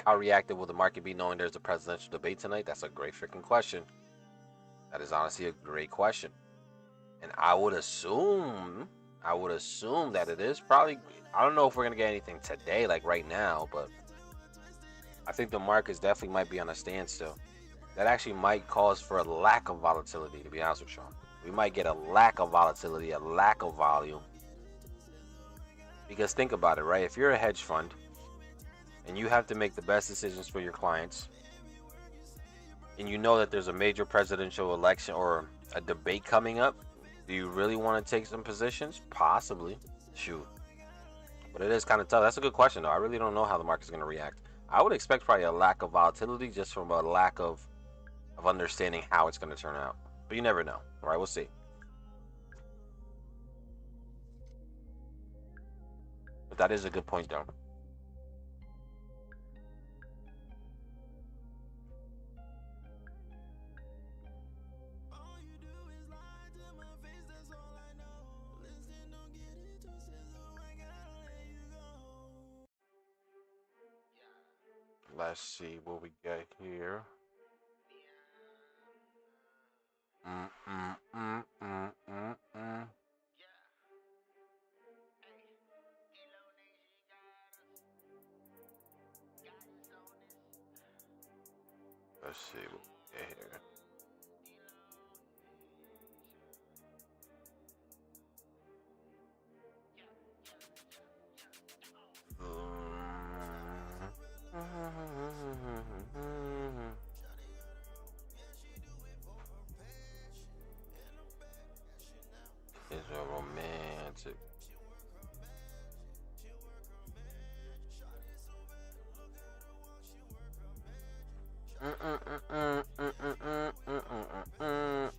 How reactive will the market be knowing there's a presidential debate tonight? That's a great freaking question. That is honestly a great question. And I would assume that it is probably, I don't know if we're going to get anything today, like right now, but I think the markets definitely might be on a standstill. That actually might cause for a lack of volatility, to be honest with you. We might get a lack of volatility, a lack of volume. Because think about it, right? If you're a hedge fund and you have to make the best decisions for your clients, and you know that there's a major presidential election or a debate coming up, do you really want to take some positions? Possibly. Shoot. But it is kind of tough. That's a good question, though. I really don't know how the market's going to react. I would expect probably a lack of volatility just from a lack of understanding how it's going to turn out. But you never know. All right, we'll see. But that is a good point, though. Let's see what we got here. Let's see what we got here. It's a romantic. We're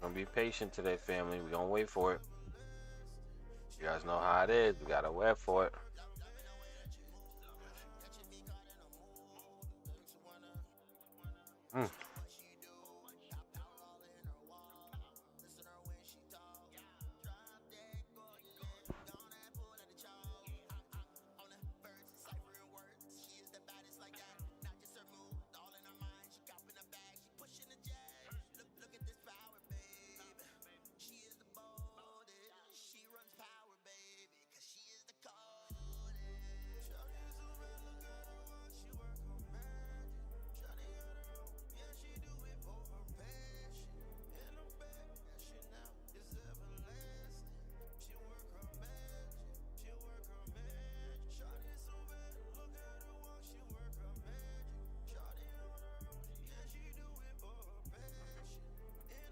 gonna be patient today, family. We're gonna wait for it. You guys know how it is. We gotta wait for it.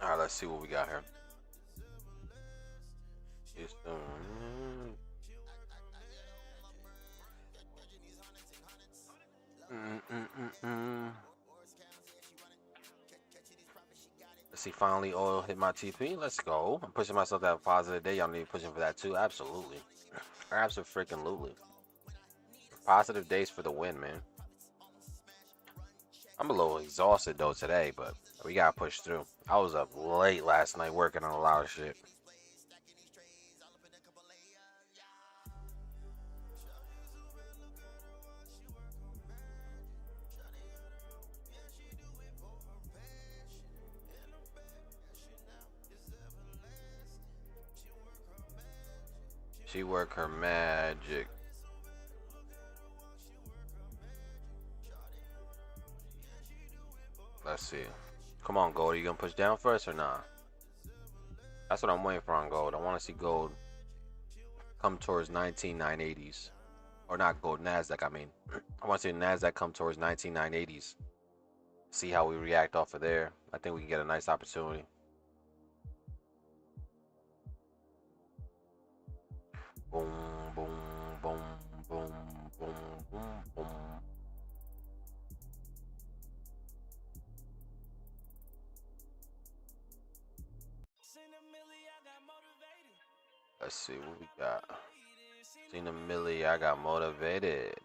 All right, let's see what we got here. Let's see, finally oil hit my TP. Let's go. I'm pushing myself to have a positive day. Y'all need to be pushing for that too. Absolutely. Absolutely. Positive days for the win, man. I'm a little exhausted though today, but we gotta push through. I was up late last night working on a lot of shit. She work her magic. Let's see. Come on, gold. Are you gonna push down first or not? That's what I'm waiting for on gold. I want to see gold come towards 19,980s. Or not gold, NASDAQ, I mean. I want to see NASDAQ come towards 19,980s. See how we react off of there. I think we can get a nice opportunity. Boom, boom, boom, boom, boom, boom, boom. Let's see what we got. Seen a milli, I got motivated.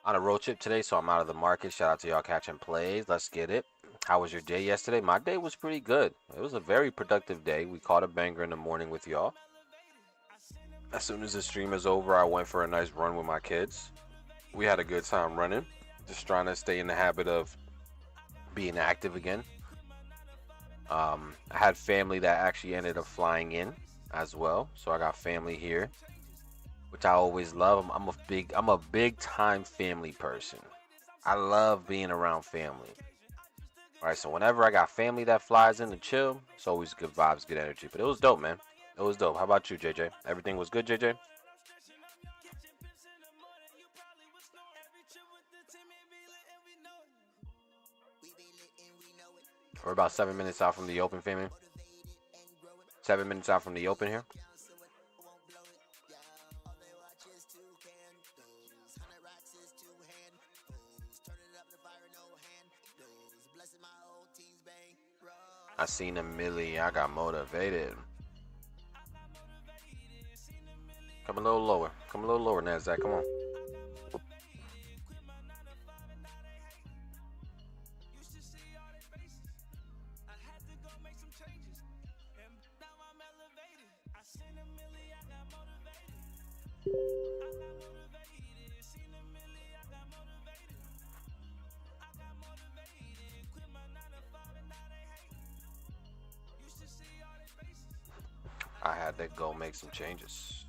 On a road trip today, so I'm out of the market. Shout out to y'all catching plays. Let's get it. How was your day yesterday? My day was pretty good. It was a very productive day. We caught a banger in the morning with y'all. As soon as the stream is over, I went for a nice run with my kids. We had a good time running. Just trying to stay in the habit of being active again. I had family that actually ended up flying in as well, so I got family here, which I always love. I'm a big time family person. I love being around family. All right, so whenever I got family that flies in to chill, it's always good vibes, good energy. But it was dope, man. It was dope. How about you, JJ? Everything was good, JJ? We're about 7 minutes out from the open, family. 7 minutes out from the open here. I seen a milli, I got motivated. Come a little lower. Come a little lower, NASDAQ. Come on. I had to go make some changes.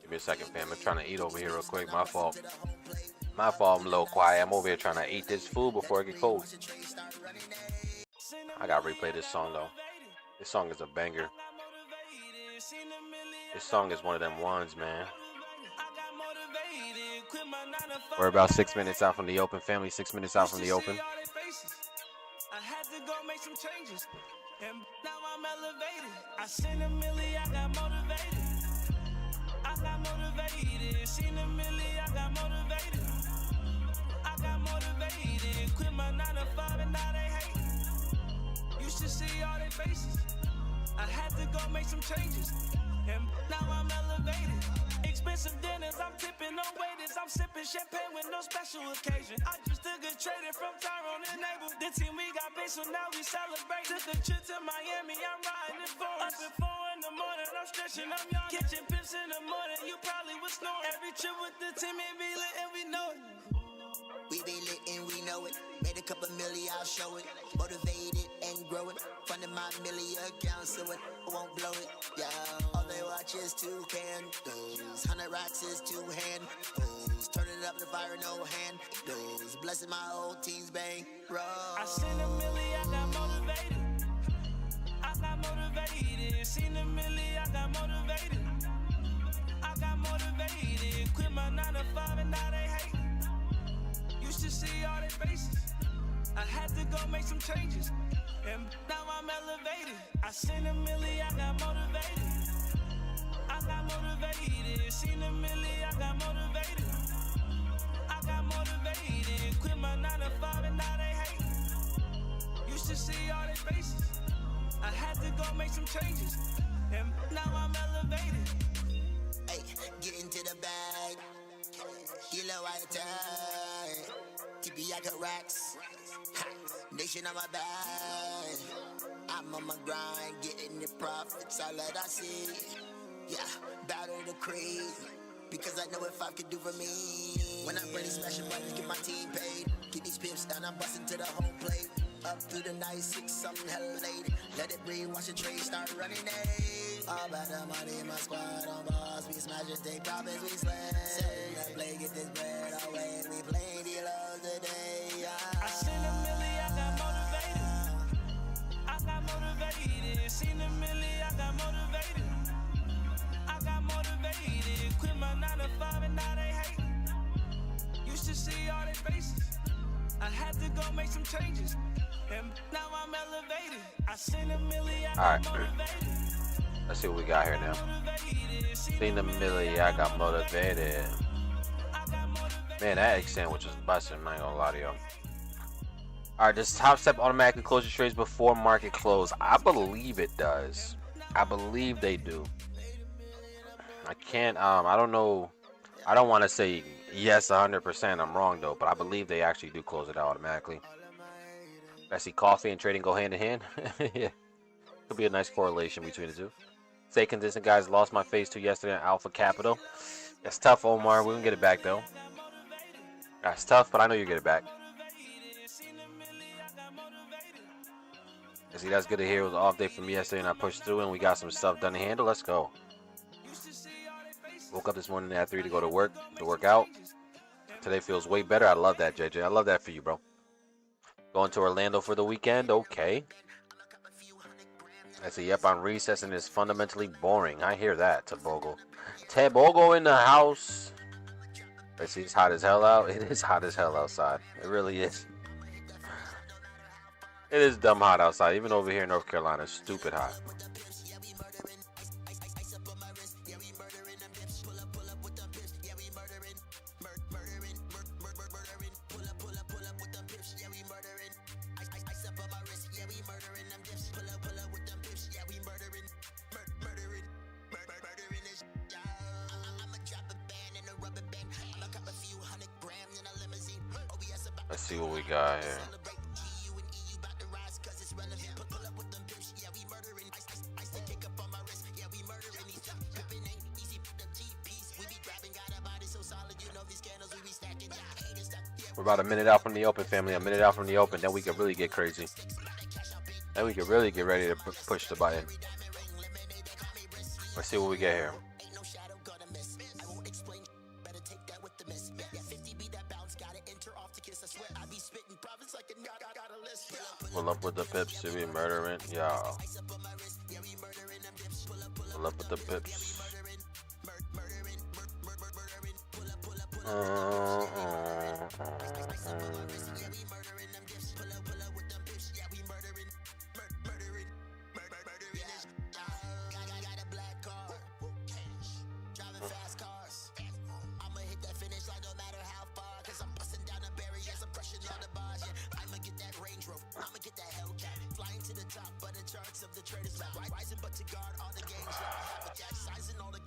Give me a second, fam. I'm trying to eat over here real quick. My fault. My fault, I'm a little quiet. I'm over here trying to eat this food before it get cold. I gotta replay this song though. This song is a banger. This song is one of them ones, man. We're about 6 minutes out from the open, family. 6 minutes out from the open. I had to go make some changes, and now I'm elevated. I seen a milli, I got motivated. I got motivated. Seen a milli, I got motivated. I got motivated. Quit my 9 to 5 and now they hate. Used to see all their faces. I had to go make some changes, and now I'm elevated. Expensive dinners, I'm tipping on waiters. I'm sipping champagne with no special occasion. I just took a trade from Tyrone and Abel. The team we got base, so now we celebrate. Took a trip to Miami, I'm riding it for us. Up at 4 in the morning, I'm stretching, I'm young. Catching pips in the morning, you probably was snoring. Every trip with the team, it be lit and we know it. We be lit and we know it. Made a couple milli, I'll show it. Motivated and grow it. Funding my milli account so it won't blow it. Yeah, all they watch is 2 candles. 100 racks is 2 handfuls. Turning up the fire, no handles. Blessing my old teens, bang, roll. I seen a milli, I got motivated. I got motivated. Seen a milli, I got motivated. I got motivated. Quit my 9 to 5 and now they hate. Used to see all their faces. I had to go make some changes, and now I'm elevated. I seen a milli, I got motivated. I got motivated. Seen a milli, I got motivated. I got motivated. Quit my 9 to 5 and now they hate. Used to see all their faces. I had to go make some changes, and now I'm elevated. Hey, get into the bag. Kilo out of time. TB, I got racks. Ha, nation on my back. I'm on my grind, getting the profits, all that I see. Yeah, battle the crazy. Because I know if I could do for me. When I'm ready, smashing buttons, get my team paid. Get these pips down, I'm busting to the home plate. Up through the night, 6, something hella late. Let it breathe, watch the trade start running A. All about the money, my squad on boss. We smash it, take profits, we slay. Setting up play, get this bread away. We play dealers today. Yeah. I seen a milli, I got motivated. I got motivated. Seen a milli, I got motivated. I got motivated. Quit my 9 to 5 and now they hate. Used to see all their faces. I had to go make some changes. Alright. Let's see what we got here now. Seen the millie, I got motivated. Man, that egg sandwich is busting, I ain't gonna lie to y'all. Alright, does Top Step automatically close your trades before market close? I believe it does. I believe they do. I can't, I don't know. I don't want to say yes 100%. I'm wrong though, but I believe they actually do close it out automatically. I see coffee and trading go hand in hand. Yeah, could be a nice correlation between the two. Stay consistent, guys. Lost my phase 2 yesterday in Alpha Capital. That's tough, Omar. We can get it back though. That's tough, but I know you get it back. See, that's good to hear. It was an off day for me yesterday, and I pushed through, and we got some stuff done to handle. Let's go. Woke up this morning at 3 to go to work, to work out. Today feels way better. I love that, JJ. I love that for you, bro. Going to Orlando for the weekend. Okay. I see, yep, on recess, and it's fundamentally boring. I hear that, Tabogo. Tabogo in the house. I see, it's hot as hell out. It is hot as hell outside. It really is. It is dumb hot outside. Even over here in North Carolina, it's stupid hot. Let's see what we got here. We're about a minute out from the open, family. A minute out from the open, then we can really get crazy. Then we can really get ready to push the button. Let's see what we get here. Pull up with the pips to be murdering, y'all. Pull up with the pips.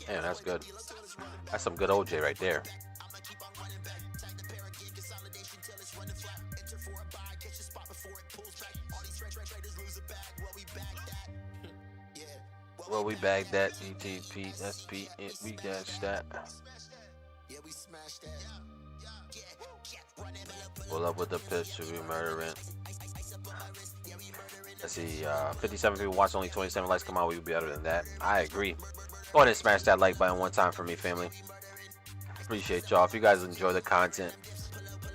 Man, that's good. That's some good OJ right there. Well, we bagged that ETP, SP, we dashed that. Pull up with the pitch to be murdering. Let's see, 57 people watch, only 27 likes. Come on, we would be better than that. I agree. Go ahead and smash that like button one time for me, family. Appreciate y'all. If you guys enjoy the content,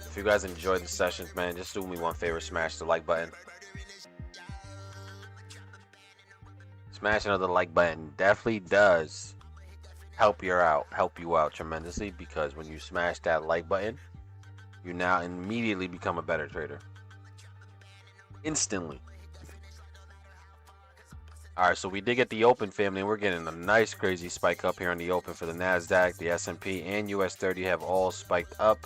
if you guys enjoy the sessions, man, just do me one favor, smash the like button. Smashing of the like button definitely does help you out tremendously, because when you smash that like button, you now immediately become a better trader. Instantly. Alright, so we did get the open, family, and we're getting a nice crazy spike up here on the open for the NASDAQ, the S&P, and US 30 have all spiked up.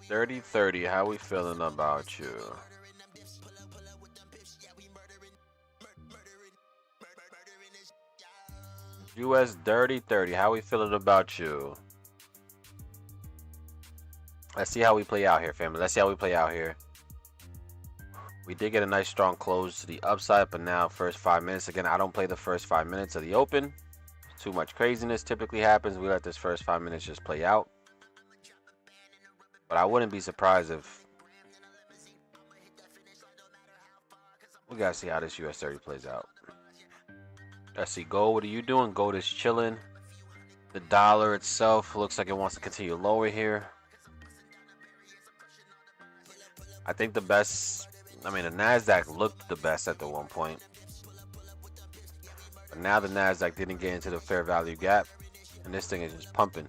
$30.30, how we feeling about you? US $30.30, how we feeling about you? Let's see how we play out here, family. Let's see how we play out here. We did get a nice strong close to the upside, but now first 5 minutes. Again, I don't play the first 5 minutes of the open. Too much craziness typically happens. We let this first 5 minutes just play out. But I wouldn't be surprised if... We gotta see how this US 30 plays out. Let's see, gold, what are you doing? Gold is chilling. The dollar itself looks like it wants to continue lower here. I think the best... I mean, the NASDAQ looked the best at the one point. But now the NASDAQ didn't get into the fair value gap. And this thing is just pumping.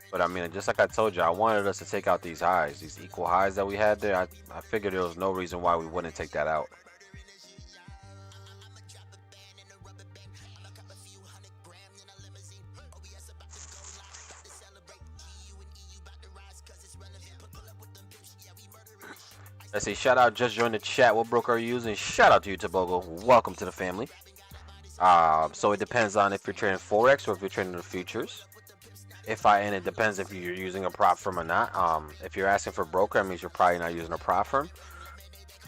But I mean, just like I told you, I wanted us to take out these highs, these equal highs that we had there. I figured there was no reason why we wouldn't take that out. Let's see, shout out, just joined the chat. What broker are you using? Shout out to you, Tobogo. Welcome to the family. So it depends on if you're trading Forex or if you're trading the futures. And it depends if you're using a prop firm or not. If you're asking for broker, that means you're probably not using a prop firm.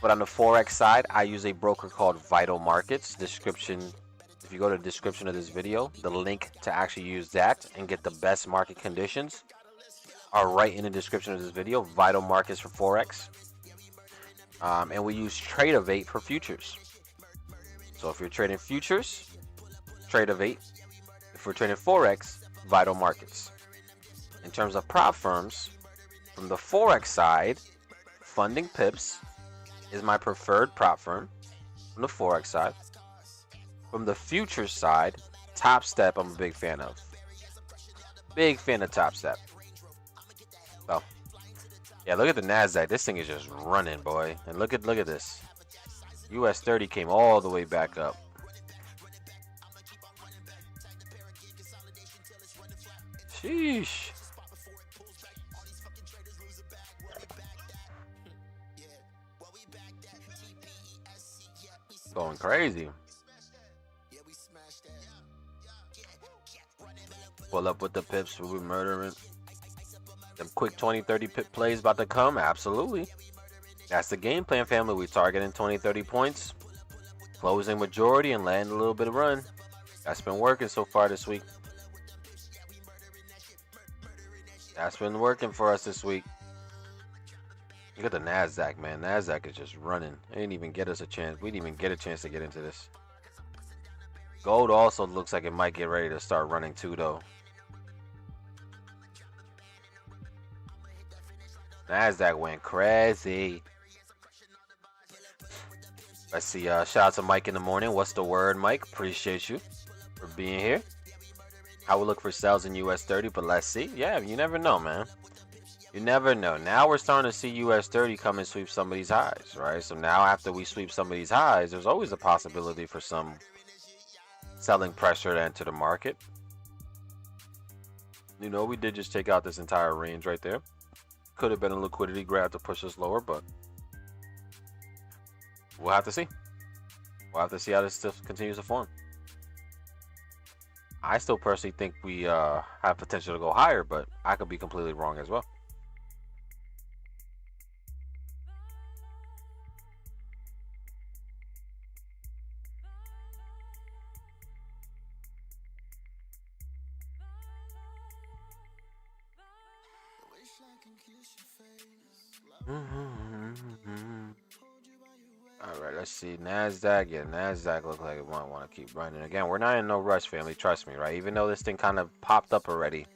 But on the Forex side, I use a broker called Vital Markets. Description, if you go to the description of this video, the link to actually use that and get the best market conditions are right in the description of this video. Vital Markets for Forex. And we use Tradeovate for futures. So if you're trading futures, Tradeovate. If we're trading Forex, Vital Markets. In terms of prop firms, from the Forex side, Funding Pips is my preferred prop firm from the Forex side. From the futures side, Top Step I'm a big fan of. Big fan of Top Step. So, yeah, look at the NASDAQ. This thing is just running, boy. And look at this. US 30 came all the way back up. Sheesh. Going crazy. Pull up with the pips, we'll be murdering. Them quick 20-30 pip plays about to come. Absolutely. That's the game plan, family. We targeting 20-30 points, closing majority and landing a little bit of run. That's been working so far this week. That's been working for us this week. Look at the NASDAQ, man. NASDAQ is just running. They didn't even get us a chance. We didn't even get a chance to get into this. Gold also looks like it might get ready to start running too, though. NASDAQ went crazy. Let's see. Shout out to Mike in the morning. What's the word, Mike? Appreciate you for being here. I would look for sales in US 30, but let's see. Yeah, you never know, man. You never know. Now we're starting to see US 30 come and sweep some of these highs, right? So now after we sweep some of these highs, there's always a possibility for some selling pressure to enter the market. You know, we did just take out this entire range right there. Could have been a liquidity grab to push us lower, but we'll have to see. We'll have to see how this stuff continues to form. I still personally think we have potential to go higher, but I could be completely wrong as well. All right, let's see. NASDAQ. Yeah, NASDAQ looks like it might want to keep running. Again, we're not in no rush, family. Trust me, right? Even though this thing kind of popped up already,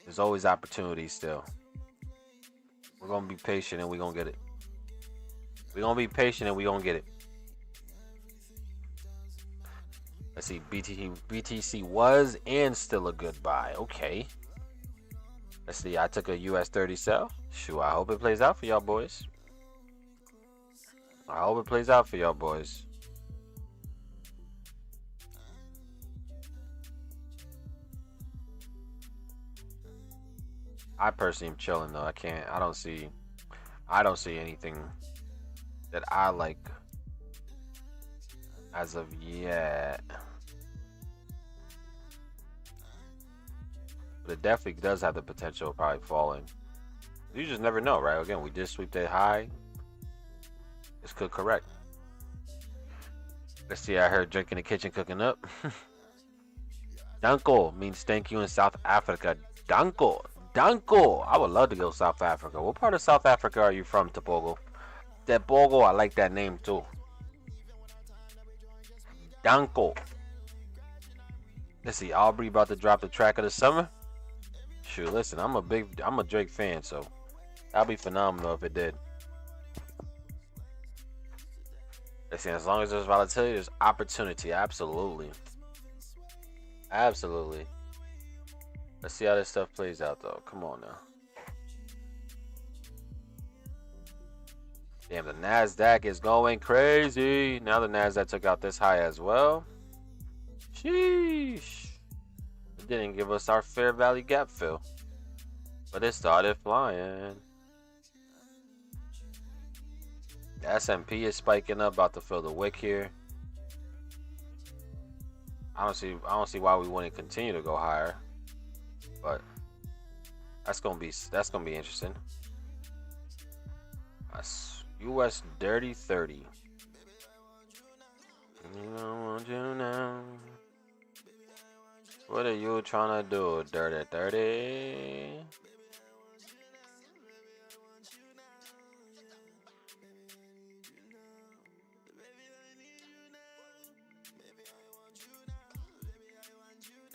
there's always opportunities still. We're going to be patient and we're going to get it. We're going to be patient and we're going to get it. Let's see. BTC was and still a good buy. Okay. Let's see. I took a US 30 sell. Shoot, I hope it plays out for y'all boys. I hope it plays out for y'all boys. I personally am chilling though. I don't see anything that I like as of yet. But it definitely does have the potential of probably falling. You just never know, right? Again, we did sweep that high. This could correct. Let's see, I heard drinking in the kitchen cooking up. Danko means thank you in South Africa. Danko. Danko. I would love to go to South Africa. What part of South Africa are you from, Topogo? Topogo, I like that name too. Danko. Let's see, Aubrey about to drop the track of the summer. Shoot, listen, I'm a Drake fan, so that'd be phenomenal if it did. Listen, as long as there's volatility, there's opportunity. Absolutely. Absolutely. Let's see how this stuff plays out, though. Come on now. Damn, the NASDAQ is going crazy. Now the NASDAQ took out this high as well. Sheesh. It didn't give us our fair value gap fill. But it started flying. The S&P is spiking up, about to fill the wick here. I don't see why we wouldn't continue to go higher. But that's gonna be interesting. That's US Dirty 30. You don't want you now. What are you trying to do, Dirty 30?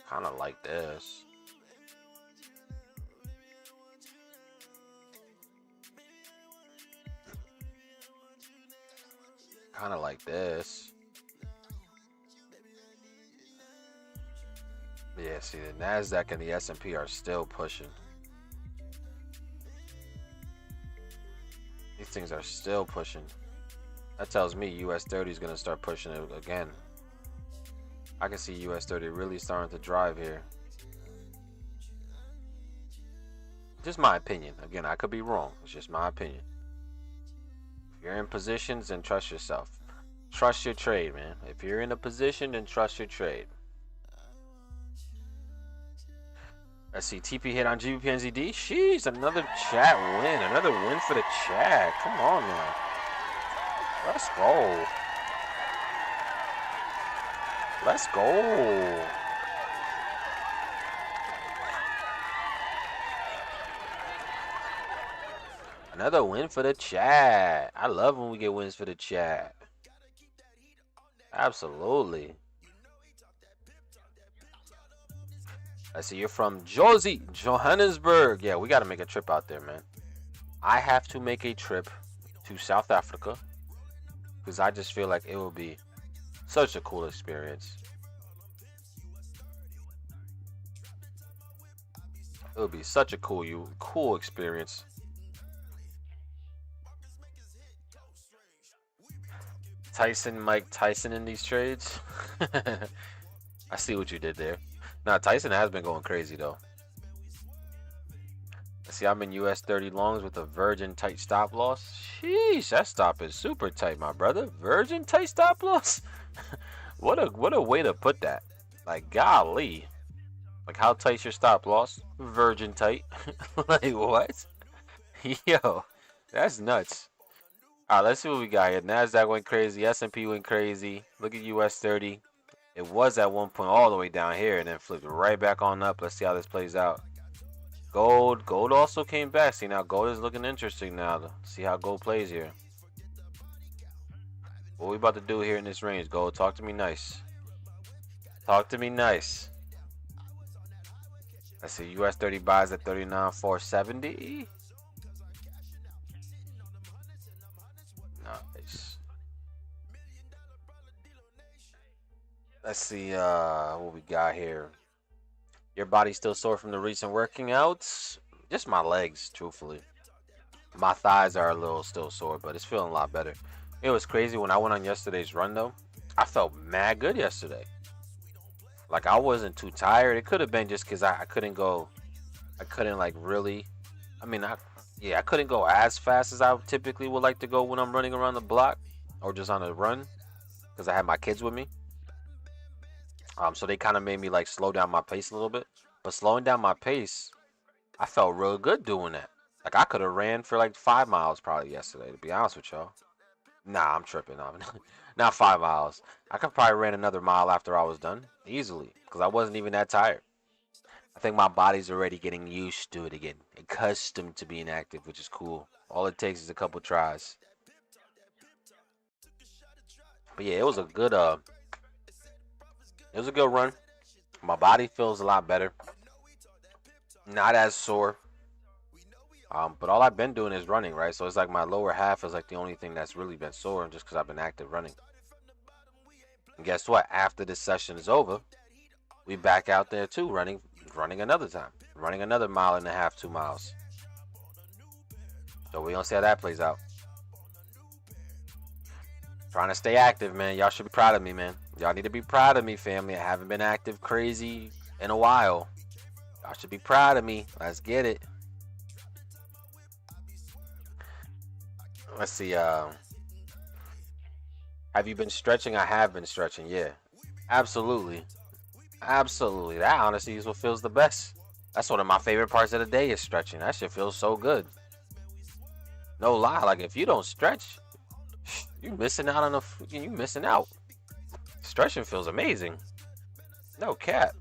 Kind of like this. Kind of like this. Yeah, see, the NASDAQ and the S&P are still pushing. These things are still pushing. That tells me US 30 is going to start pushing it again. I can see US 30 really starting to drive here. Just my opinion. Again, I could be wrong. It's just my opinion. If you're in positions, then trust yourself. Trust your trade, man. If you're in a position, then trust your trade. Let's see. TP hit on GBPNZD. Sheesh, another chat win. Another win for the chat. Come on now. Let's go. Let's go. Another win for the chat. I love when we get wins for the chat. Absolutely. I see you're from Josie, Johannesburg. Yeah, we got to make a trip out there, man. I have to make a trip to South Africa because I just feel like it will be such a cool experience. It would be such a cool experience. Mike Tyson in these trades. I see what you did there. Now Tyson has been going crazy though. See, I'm in US 30 longs with a virgin tight stop loss. Sheesh, that stop is super tight, my brother. Virgin tight stop loss. What a way to put that. Like, golly. Like, how tight's your stop loss? Virgin tight. Like, what? Yo, that's nuts. Alright, let's see what we got here. NASDAQ went crazy. S&P went crazy. Look at US 30. It was at one point all the way down here and then flipped right back on up. Let's see how this plays out. Gold also came back. See, now gold is looking interesting now. See how gold plays here. What we about to do here in this range, gold? Talk to me nice. Talk to me nice. Let's see, US 30 buys at 39,470. Nice. Let's see what we got here. Your body's still sore from the recent working outs? Just my legs, truthfully. My thighs are a little still sore, but it's feeling a lot better. It was crazy when I went on yesterday's run, though. I felt mad good yesterday. Like, I wasn't too tired. It could have been just because I couldn't go. I couldn't, like, really. I mean, I couldn't go as fast as I typically would like to go when I'm running around the block or just on a run because I had my kids with me. So they kind of made me like slow down my pace a little bit. But slowing down my pace, I felt real good doing that. Like, I could have ran for like 5 miles probably yesterday, to be honest with y'all. Nah, I'm tripping. Not 5 miles. I could probably ran another mile after I was done easily because I wasn't even that tired. I think my body's already getting used to it again, accustomed to being active, which is cool. All it takes is a couple tries. But yeah, it was a good run. My body feels a lot better. Not as sore. But all I've been doing is running, right? So it's like my lower half is like the only thing that's really been sore just because I've been active running. And guess what? After this session is over, we back out there too, running another time. running another 1.5 miles, 2 miles. So we gonna see how that plays out. Trying to stay active, man. Y'all should be proud of me, man. Y'all need to be proud of me, family. I haven't been active crazy in a while. Y'all should be proud of me. Let's get it. Let's see. Have you been stretching? I have been stretching. Yeah, absolutely. Absolutely. That honestly is what feels the best. That's one of my favorite parts of the day is stretching. That shit feels so good. No lie. Like if you don't stretch, you missing out on you missing out. Stretching feels amazing. No cap.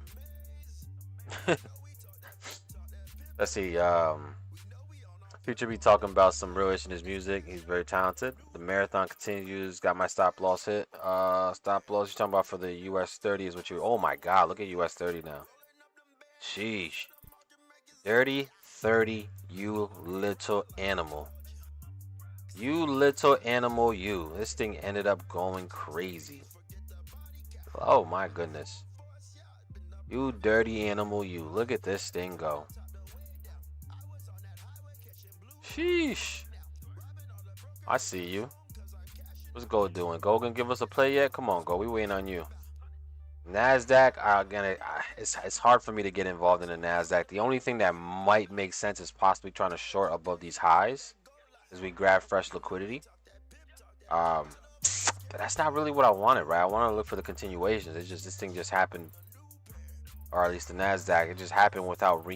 Let's see. Future be talking about some real ish in his music. He's very talented. The marathon continues. Got my stop loss hit. Stop loss you're talking about for the US 30 is what you. Oh my God, look at US 30 now. Sheesh. Dirty 30, you little animal. You little animal, you. This thing ended up going crazy. Oh my goodness. You dirty animal, you. Look at this thing go. Sheesh. I see you. What's Gold doing? Gold gonna give us a play yet? Come on, Gold. We waiting on you. NASDAQ, again, it's hard for me to get involved in the NASDAQ. The only thing that might make sense is possibly trying to short above these highs as we grab fresh liquidity. But that's not really what I wanted, right? I want to look for the continuations. It's just this thing just happened, or at least the NASDAQ, it just happened without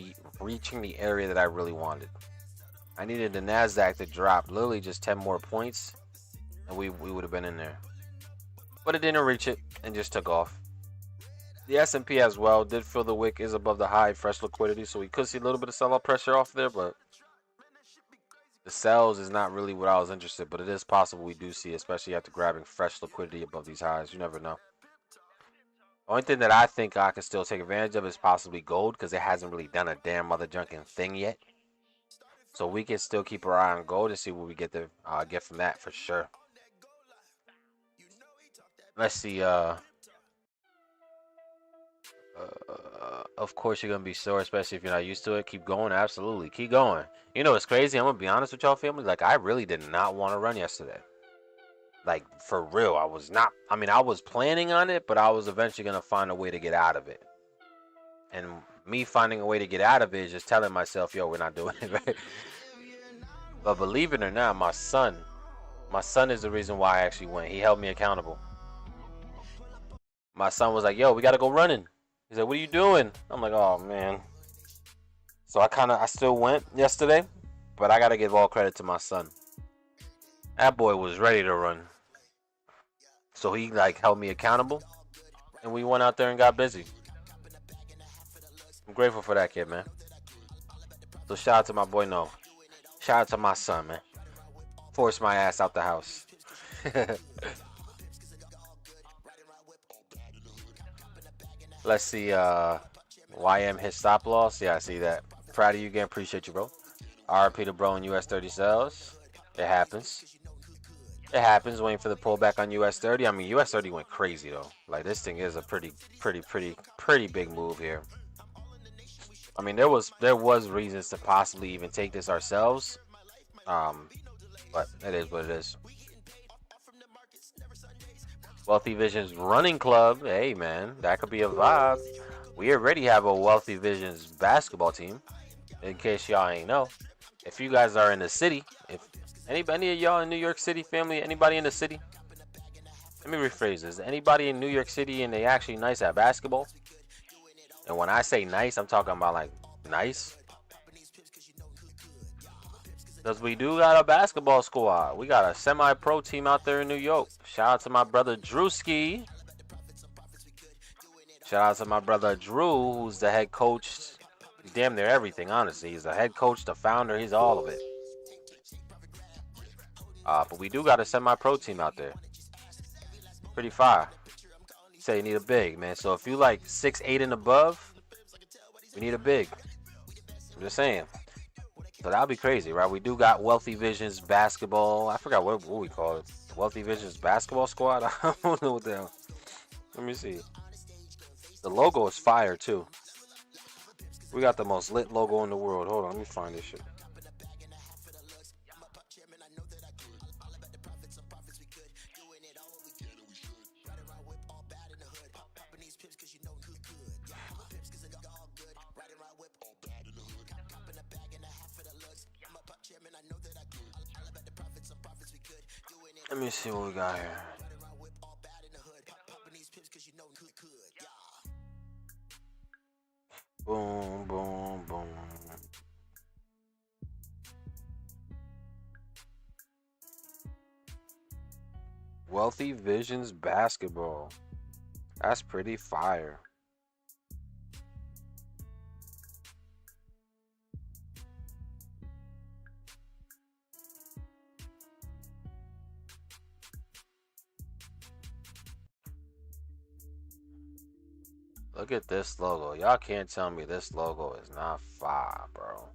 reaching the area that I really wanted. I needed the NASDAQ to drop literally just 10 more points, and we would have been in there. But it didn't reach it and just took off. The S&P as well did feel the wick is above the high, fresh liquidity, so we could see a little bit of sell-off pressure off there, but the sells is not really what I was interested in, but it is possible we do see, especially after grabbing fresh liquidity above these highs. You never know. Only thing that I think I can still take advantage of is possibly gold, because it hasn't really done a damn mother junkin' thing yet. So we can still keep our eye on gold and see what we get from that for sure. Let's see. Of course you're gonna be sore, especially if you're not used to it. Keep going, absolutely. Keep going. You know it's crazy. I'm gonna be honest with y'all, family. Like I really did not want to run yesterday. Like for real, I was not. I mean, I was planning on it, but I was eventually gonna find a way to get out of it. And me finding a way to get out of it is just telling myself, yo, we're not doing it, right? But believe it or not, my son is the reason why I actually went. He held me accountable. My son was like, yo, we gotta go running. He said, what are you doing? I'm like, oh man. So I still went yesterday, but I gotta give all credit to my son. That boy was ready to run. So he like held me accountable, and we went out there and got busy. I'm grateful for that kid, man. So shout out to my boy, no. Shout out to my son, man. Forced my ass out the house. Let's see, YM hit stop loss. Yeah, I see that. Proud of you again. Appreciate you, bro. RP to bro in US 30 sales. It happens. It happens. Waiting for the pullback on US 30. I mean, US 30 went crazy, though. Like, this thing is a pretty big move here. I mean, there was reasons to possibly even take this ourselves, but it is what it is. Wealthy Visions Running Club, hey man, that could be a vibe. We already have a Wealthy Visions basketball team. In case y'all ain't know, if you guys are in the city, if anybody of y'all in New York City, family, anybody in the city, let me rephrase this: anybody in New York City and they actually nice at basketball? And when I say nice, I'm talking about like nice. Because we do got a basketball squad. We got a semi-pro team out there in New York. Shout out to my brother Drewski. Shout out to my brother Drew, who's the head coach. He's damn near everything, honestly. He's the head coach, the founder. He's all of it. But we do got a semi-pro team out there. Pretty fire. Say you need a big, man. So if you like 6'8" and above, we need a big. I'm just saying. So that'll be crazy, right? We do got Wealthy Visions basketball. I forgot what we call it. Wealthy Visions basketball squad. I don't know what the hell. Let me see. The logo is fire too. We got the most lit logo in the world. Hold on, let me find this shit. Let me see what we got here. Boom, boom, boom. Wealthy Visions basketball. That's pretty fire. Look at this logo. Y'all can't tell me this logo is not fire, bro.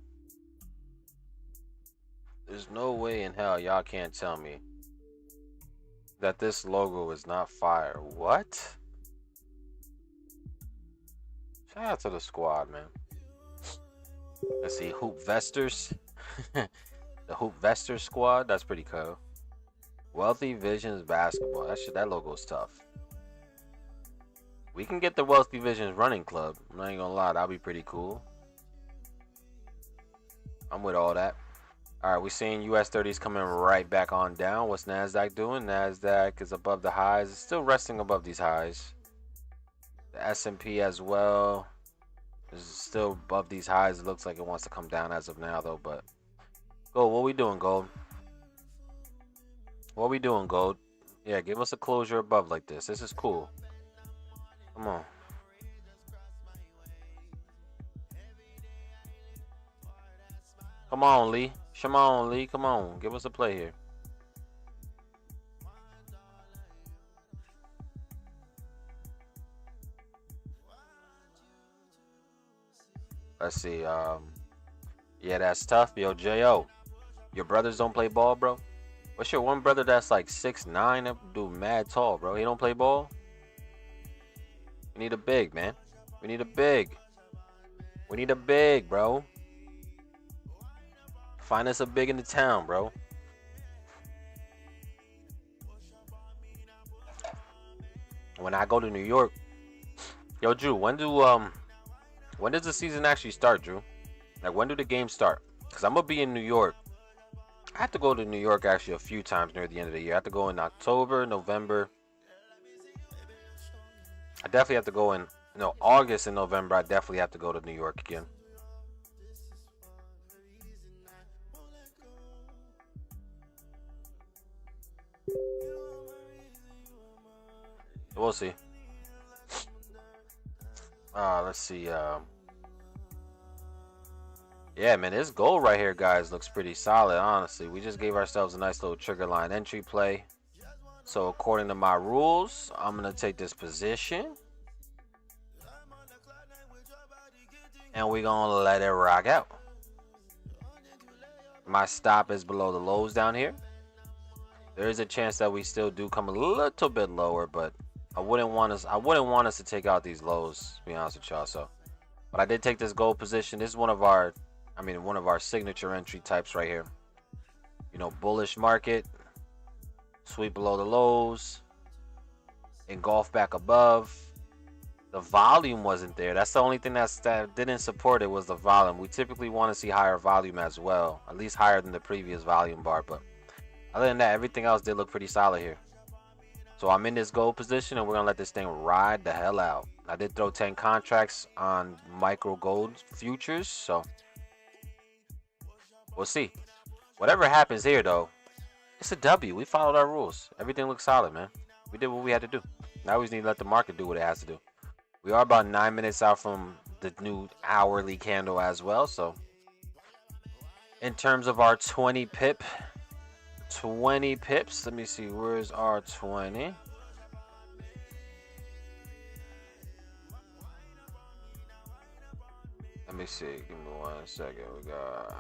There's no way in hell y'all can't tell me that this logo is not fire. What? Shout out to the squad, man. Let's see, Hoop Vesters. The Hoop Vesters squad. That's pretty cool. Wealthy Visions basketball. That logo's tough. We can get the Wealthy Visions running club. I'm not even gonna lie, that'll be pretty cool. I'm with all that. All right, we're seeing US 30s coming right back on down. What's NASDAQ doing? NASDAQ is above the highs. It's still resting above these highs. The S&P as well is still above these highs. It looks like it wants to come down as of now, though. But Gold, what we doing, Gold? What we doing, Gold? Yeah, give us a closure above like this. This is cool. Come on. Come on, Lee. Come on, Lee. Come on. Give us a play here. Let's see. Yeah, that's tough. Yo, J.O., your brothers don't play ball, bro? What's your one brother that's like 6'9"? That dude mad tall, bro. He don't play ball? We need a big, man. We need a big. We need a big, bro. Find us a big in the town, bro. When I go to New York, yo, Drew, when does the season actually start, Drew? Like, when do the games start? Because I'm gonna be in New York. I have to go to New York actually a few times near the end of the year. I have to go in October, November. I definitely have to go in, August and November. I definitely have to go to New York again. We'll see. Let's see. Yeah, man, this gold right here, guys, looks pretty solid, honestly. We just gave ourselves a nice little trigger line entry play. So according to my rules, I'm going to take this position. And we're going to let it rock out. My stop is below the lows down here. There is a chance that we still do come a little bit lower, but I wouldn't want us to take out these lows, to be honest with y'all. So, but I did take this gold position. This is one of our signature entry types right here. Bullish market, sweep below the lows, engulf back above. The volume wasn't there. That's the only thing that didn't support it, was the volume. We typically want to see higher volume as well, at least higher than the previous volume bar. But other than that, everything else did look pretty solid here. So I'm in this gold position, and we're going to let this thing ride the hell out. I did throw 10 contracts on micro gold futures, so we'll see. Whatever happens here, though, it's a W. We followed our rules. Everything looks solid, man. We did what we had to do. Now we just need to let the market do what it has to do. We are about 9 minutes out from the new hourly candle as well, so in terms of our 20 pips, let me see, where's our 20? Let me see, give me 1 second. We got,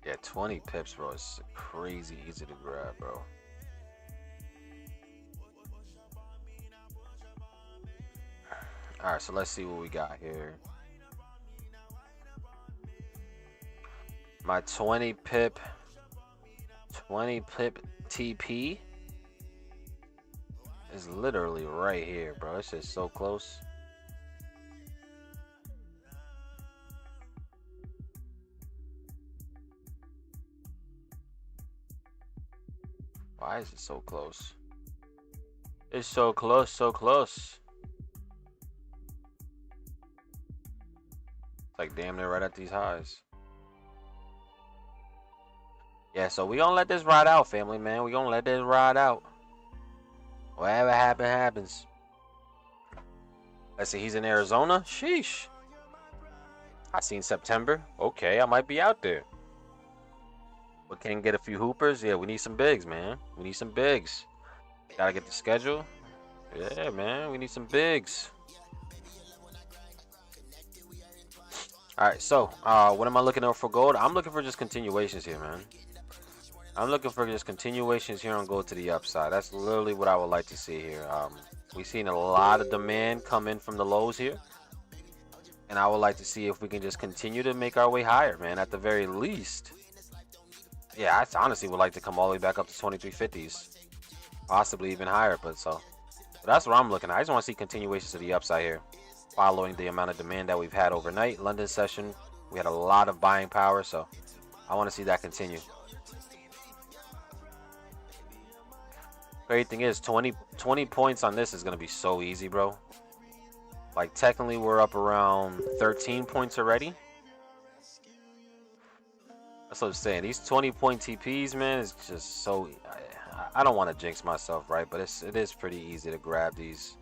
yeah, 20 pips, bro. It's crazy easy to grab, bro. All right, so let's see what we got here. My 20 pip TP is literally right here, bro. It's just so close. Why is it so close? It's so close, so close. It's like damn near right at these highs. Yeah, so we gonna let this ride out, family, man. We gonna let this ride out. Whatever happens, happens. Let's see, he's in Arizona. Sheesh. I seen September. Okay, I might be out there. But can get a few hoopers. Yeah, we need some bigs, man. We need some bigs. Gotta get the schedule. Yeah, man, we need some bigs. All right, so what am I looking for gold? I'm looking for just continuations here, man. I'm looking for just continuations here on gold to the upside. That's literally what I would like to see here. We've seen a lot of demand come in from the lows here. And I would like to see if we can just continue to make our way higher, man, at the very least. Yeah, I honestly would like to come all the way back up to 2350s. Possibly even higher, but that's what I'm looking at. I just want to see continuations to the upside here. Following the amount of demand that we've had overnight. London session, we had a lot of buying power, so I want to see that continue. Great thing is 20 points on this is going to be so easy, bro. Like technically we're up around 13 points already. That's what I'm saying. These 20-point TPs, man, is just so... I don't want to jinx myself, right? But it is pretty easy to grab these.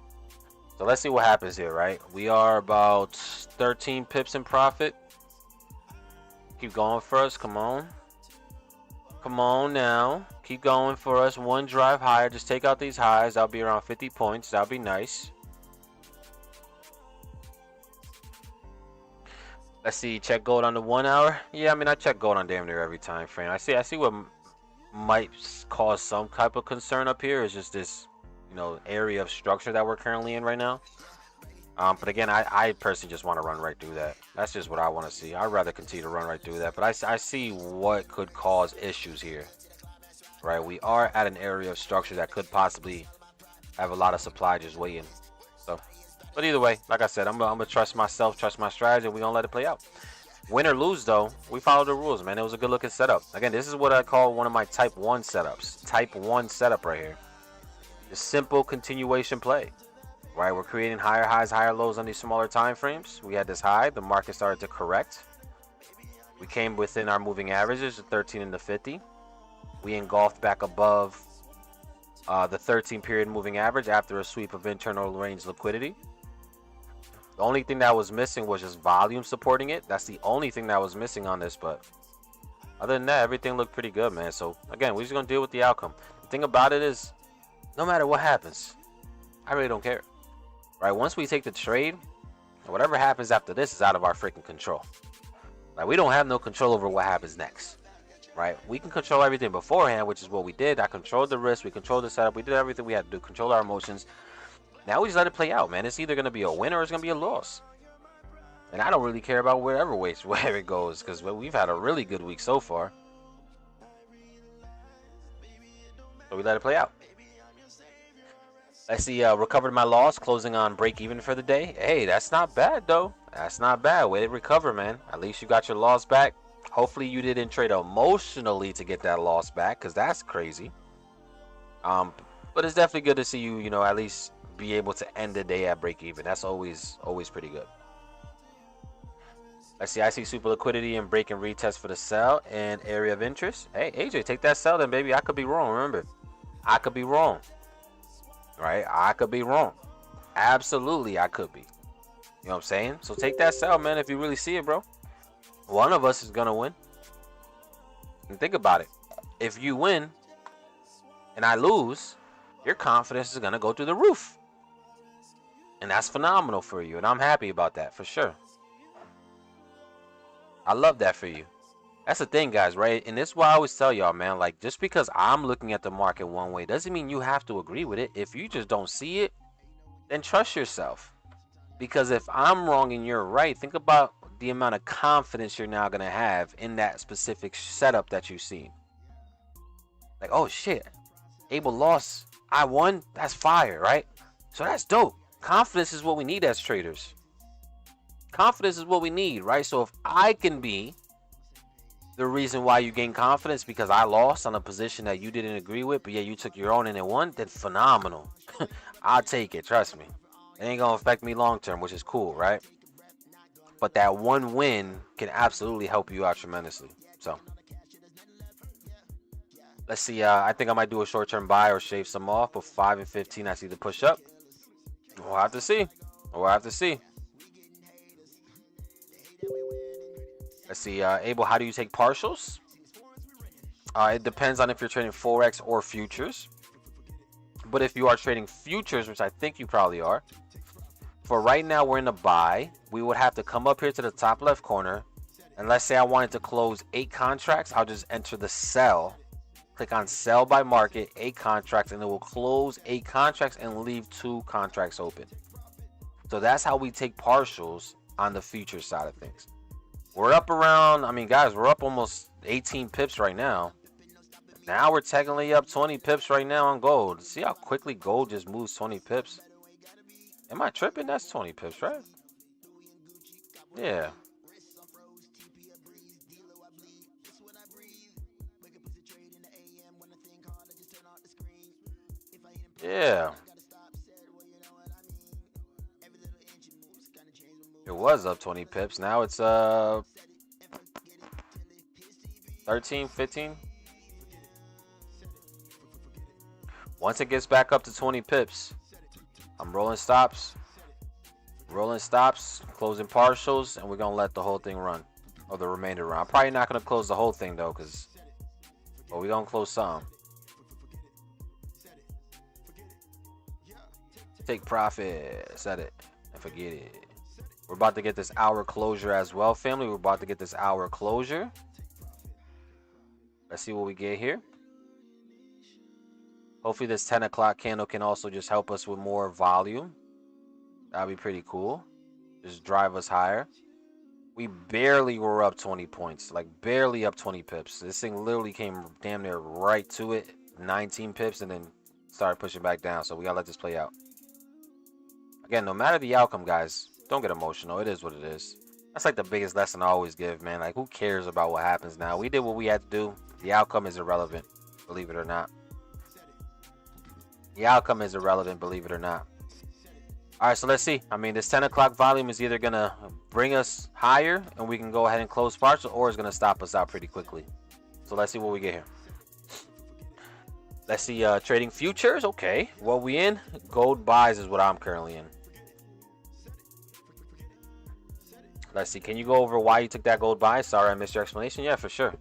So let's see what happens here, right? We are about 13 pips in profit. Keep going for us. Come on. Come on now. Keep going for us. One drive higher. Just take out these highs. That'll be around 50 points. That'll be nice. Let's see. Check gold on the 1 hour. Yeah, I mean, I check gold on damn near every time frame. I see what might cause some type of concern up here. Is just this, you know, area of structure that we're currently in right now. But again, I personally just want to run right through that. That's just what I want to see. I'd rather continue to run right through that. But I see what could cause issues here. Right, we are at an area of structure that could possibly have a lot of supply just waiting. So, but either way, like I said, I'm gonna trust myself, trust my strategy, and we're gonna let it play out. Win or lose, though, we followed the rules, man. It was a good looking setup. Again, this is what I call one of my type 1 setups. Type 1 setup right here. The simple continuation play. Right, we're creating higher highs, higher lows on these smaller time frames. We had this high, the market started to correct. We came within our moving averages, the 13 and the 50. We engulfed back above the 13 period moving average after a sweep of internal range liquidity. The only thing that was missing was just volume supporting it. That's the only thing that was missing on this, but other than that, everything looked pretty good, man. So again, we're just gonna deal with the outcome. The thing about it is, no matter what happens, I really don't care. Right? Once we take the trade, whatever happens after this is out of our freaking control. Like, we don't have no control over what happens next. Right? We can control everything beforehand, which is what we did. I controlled the risk, we controlled the setup, we did everything we had to do, control our emotions. Now we just let it play out, man. It's either going to be a win or it's going to be a loss. And I don't really care about where it goes, because we've had a really good week so far. So we let it play out. Let's see, recovered my loss, closing on break even for the day. Hey, that's not bad, though. That's not bad. Way to recover, man. At least you got your loss back. Hopefully you didn't trade emotionally to get that loss back, because that's crazy. But it's definitely good to see you, at least be able to end the day at break even. That's always pretty good. Let's see, I see super liquidity and break and retest for the sell and area of interest. Hey, AJ, take that sell then, baby. I could be wrong, remember. I could be wrong. Right? I could be wrong. Absolutely, I could be. You know what I'm saying? So take that sell, man, if you really see it, bro. One of us is going to win. And think about it. If you win and I lose, your confidence is going to go through the roof. And that's phenomenal for you. And I'm happy about that, for sure. I love that for you. That's the thing, guys, right? And this is why I always tell y'all, man, like, just because I'm looking at the market one way doesn't mean you have to agree with it. If you just don't see it, then trust yourself. Because if I'm wrong and you're right, think about the amount of confidence you're now going to have in that specific setup that you've seen. Like, oh shit, Abel lost, I won. That's fire, right? So that's dope. Confidence is what we need as traders. Confidence is what we need, right? So if I can be the reason why you gain confidence because I lost on a position that you didn't agree with, but yeah, you took your own and it won, then phenomenal. I'll take it, trust me. It ain't gonna affect me long term, which is cool, right? But that one win can absolutely help you out tremendously. So let's see. I think I might do a short-term buy or shave some off. But 5 and 15, I see the push up. We'll have to see. We'll have to see. Let's see. Abel, how do you take partials? It depends on if you're trading Forex or futures. But if you are trading futures, which I think you probably are, for right now we're in a buy. We would have to come up here to the top left corner, and let's say I wanted to close 8 contracts. I'll just enter the sell, click on sell by market, 8 contracts, and it will close 8 contracts and leave 2 contracts open. So that's how we take partials on the future side of things. We're up around, I mean guys, we're up almost 18 pips right now. Now we're technically up 20 pips right now on gold. See how quickly gold just moves 20 pips? Am I tripping? That's 20 pips, right? Yeah. Yeah. It was up 20 pips. Now it's 13, 15. Once it gets back up to 20 pips, I'm rolling stops, closing partials, and we're going to let the whole thing run, or the remainder run. I'm probably not going to close the whole thing, though, but we're going to close some. Take profit, set it, and forget it. We're about to get this hour closure as well, family. We're about to get this hour closure. Let's see what we get here. Hopefully this 10 o'clock candle can also just help us with more volume. That'd be pretty cool. Just drive us higher. We barely were up 20 points. Like barely up 20 pips. This thing literally came damn near right to it. 19 pips and then started pushing back down. So we gotta let this play out. Again, no matter the outcome, guys, don't get emotional. It is what it is. That's like the biggest lesson I always give, man. Like who cares about what happens now? We did what we had to do. The outcome is irrelevant, believe it or not. The outcome is irrelevant, believe it or not. All right, so let's see. I mean, this 10 o'clock volume is either going to bring us higher and we can go ahead and close partial, or it's going to stop us out pretty quickly. So let's see what we get here. Let's see, trading futures. Okay, what we in? Gold buys is what I'm currently in. Let's see, can you go over why you took that gold buy? Sorry, I missed your explanation. Yeah, for sure.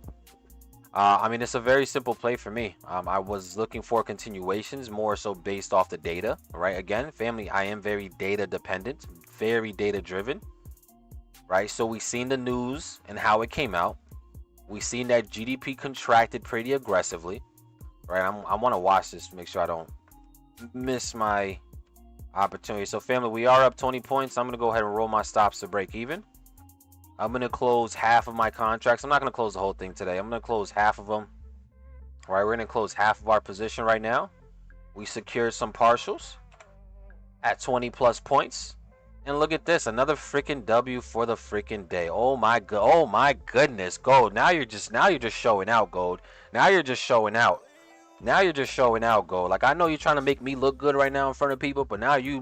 I mean, it's a very simple play for me. I was looking for continuations, more so based off the data, right? Again, family, I am very data dependent, very data driven, right? So we seen the news and how it came out. We seen that GDP contracted pretty aggressively, right? I want to watch this to make sure I don't miss my opportunity. So family, we are up 20 points. I'm going to go ahead and roll my stops to break even. I'm going to close half of my contracts. I'm not going to close the whole thing today. I'm going to close half of them. All right, we're going to close half of our position right now. We secured some partials at 20 plus points. And look at this, another freaking W for the freaking day. Oh my goodness, gold. Now you're just showing out, gold. Now you're just showing out. Now you're just showing out, gold. Like I know you're trying to make me look good right now in front of people, but now you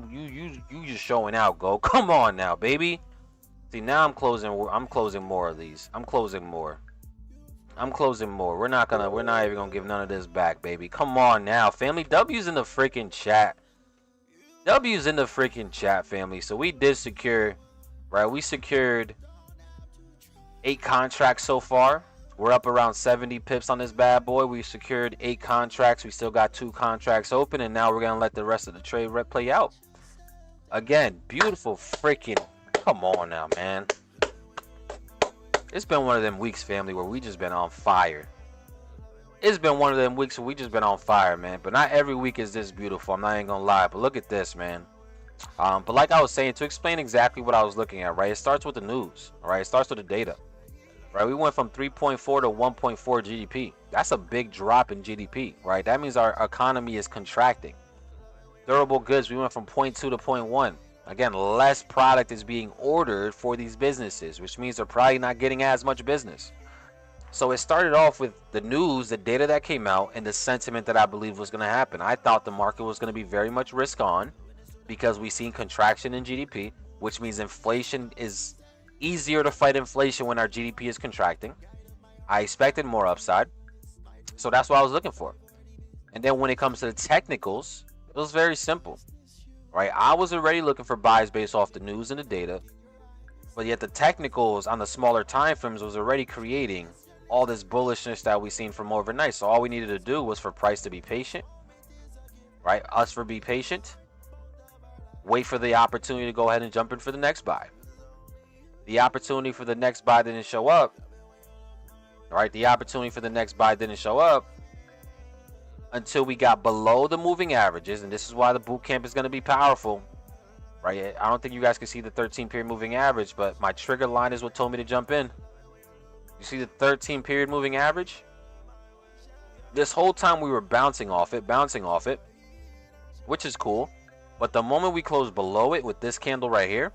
just showing out, gold. Come on now, baby. See, now I'm closing more of these. I'm closing more. We're not even gonna give none of this back, baby. Come on now, family. W's in the freaking chat. W's in the freaking chat, family. So we did secure, right? We secured 8 contracts so far. We're up around 70 pips on this bad boy. We secured 8 contracts. We still got 2 contracts open, and now we're gonna let the rest of the trade play out. Again, beautiful freaking. Come on now, man. It's been one of them weeks, family, where we just been on fire. It's been one of them weeks where we just been on fire, man. But not every week is this beautiful. I'm not even gonna lie. But look at this, man. But like I was saying, to explain exactly what I was looking at, right? It starts with the news, all right? It starts with the data, right? We went from 3.4 to 1.4 GDP. That's a big drop in GDP, right? That means our economy is contracting. Durable goods, we went from 0.2 to 0.1. Again, less product is being ordered for these businesses, which means they're probably not getting as much business. So it started off with the news, the data that came out, and the sentiment that I believe was going to happen. I thought the market was going to be very much risk on because we've seen contraction in GDP, which means inflation is easier to fight inflation when our GDP is contracting. I expected more upside. So that's what I was looking for. And then when it comes to the technicals, it was very simple, right? I was already looking for buys based off the news and the data, but yet the technicals on the smaller time frames was already creating all this bullishness that we seen from overnight. So all we needed to do was for price to be patient, right? Us for be patient, wait for the opportunity to go ahead and jump in for the next buy. The opportunity for the next buy didn't show up, right? The opportunity for the next buy didn't show up until we got below the moving averages, and this is why the boot camp is going to be powerful, right? I don't think you guys can see the 13-period moving average, but my trigger line is what told me to jump in. You see the 13-period moving average? This whole time we were bouncing off it, which is cool. But the moment we closed below it with this candle right here,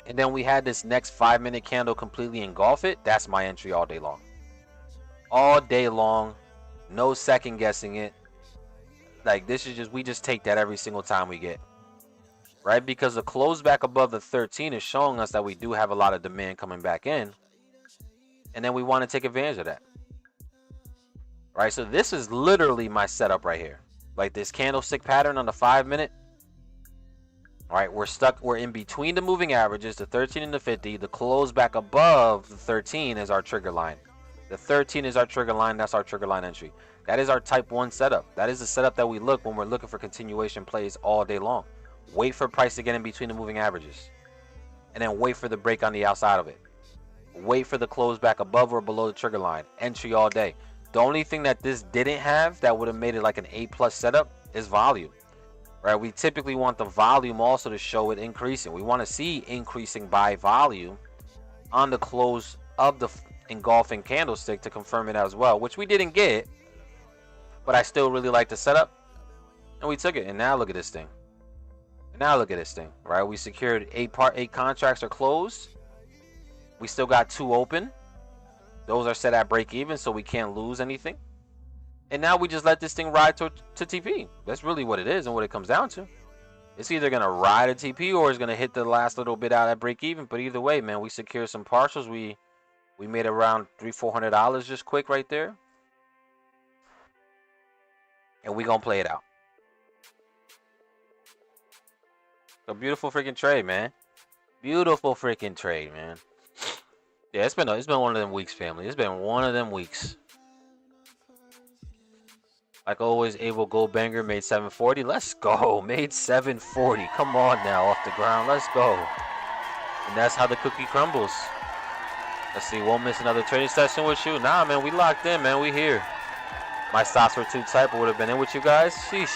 and then we had this next 5-minute candle completely engulf it, that's my entry all day long. All day long, no second guessing it. Like, this is just, we just take that every single time we get. Right? Because the close back above the 13 is showing us that we do have a lot of demand coming back in. And then we want to take advantage of that. Right? So this is literally my setup right here. Like this candlestick pattern on the 5-minute. All right, we're in between the moving averages, the 13 and the 50. The close back above the 13 is our trigger line. The 13 is our trigger line. That's our trigger line entry. That is our type 1 setup. That is the setup that we look when we're looking for continuation plays all day long. Wait for price to get in between the moving averages. And then wait for the break on the outside of it. Wait for the close back above or below the trigger line. Entry all day. The only thing that this didn't have that would have made it like an A+ setup is volume. Right? We typically want the volume also to show it increasing. We want to see increasing by volume on the close of the engulfing candlestick to confirm it as well, which we didn't get, but I still really like the setup, and we took it. And now look at this thing. Right? We secured 8 contracts are closed. We still got 2 open. Those are set at break even, so we can't lose anything. And now we just let this thing ride to TP. That's really what it is and what it comes down to. It's either going to ride a TP or it's going to hit the last little bit out at break even. But either way, man, we secured some partials. We made around $300-400 just quick right there. And we going to play it out. A beautiful freaking trade, man. Beautiful freaking trade, man. Yeah, it's been one of them weeks, family. It's been one of them weeks. Like always, Abel Gold Banger made 740. Let's go. Made 740. Come on now, off the ground. Let's go. And that's how the cookie crumbles. Let's see. Won't miss another trading session with you. Nah, man. We locked in, man. We here. My stops were too tight, but would have been in with you guys. Sheesh.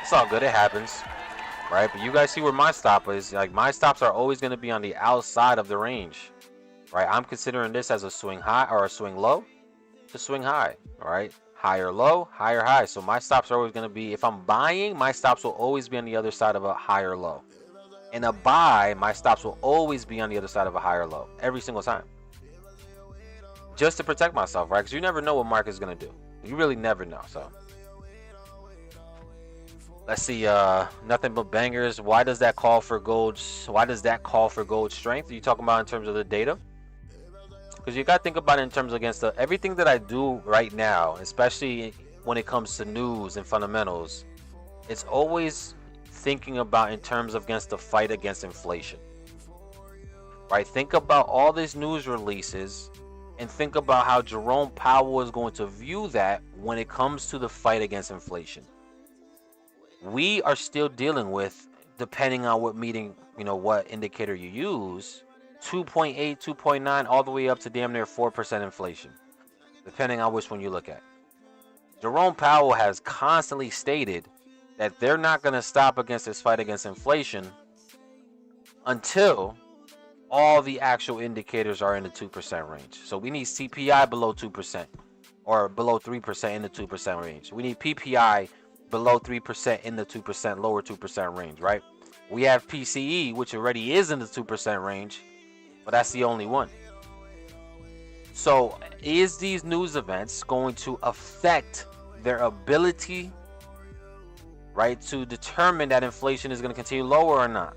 It's all good. It happens. Right? But you guys see where my stop is. Like, my stops are always going to be on the outside of the range. Right? I'm considering this as a swing high or a swing low to swing high. All right? Higher low, higher high. So my stops are always going to be, if I'm buying, my stops will always be on the other side of a higher low. In a buy, my stops will always be on the other side of a higher low. Every single time. Just to protect myself, right? Because you never know what market's going to do. You really never know. So let's see. Nothing but bangers. Why does that call for gold? Why does that call for gold strength? Are you talking about in terms of the data? Because you got to think about it in terms against everything that I do right now, especially when it comes to news and fundamentals. It's always thinking about in terms of against the fight against inflation. Right? Think about all these news releases and think about how Jerome Powell is going to view that when it comes to the fight against inflation. We are still dealing with, depending on what meeting, what indicator you use, 2.8, 2.9, all the way up to damn near 4% inflation, depending on which one you look at. Jerome Powell has constantly stated that they're not going to stop against this fight against inflation until all the actual indicators are in the 2% range. So we need CPI below 2% or below 3% in the 2% range. We need PPI below 3% in the 2%, lower 2% range, right? We have PCE, which already is in the 2% range, but that's the only one. So is these news events going to affect their ability, right, to determine that inflation is going to continue lower or not?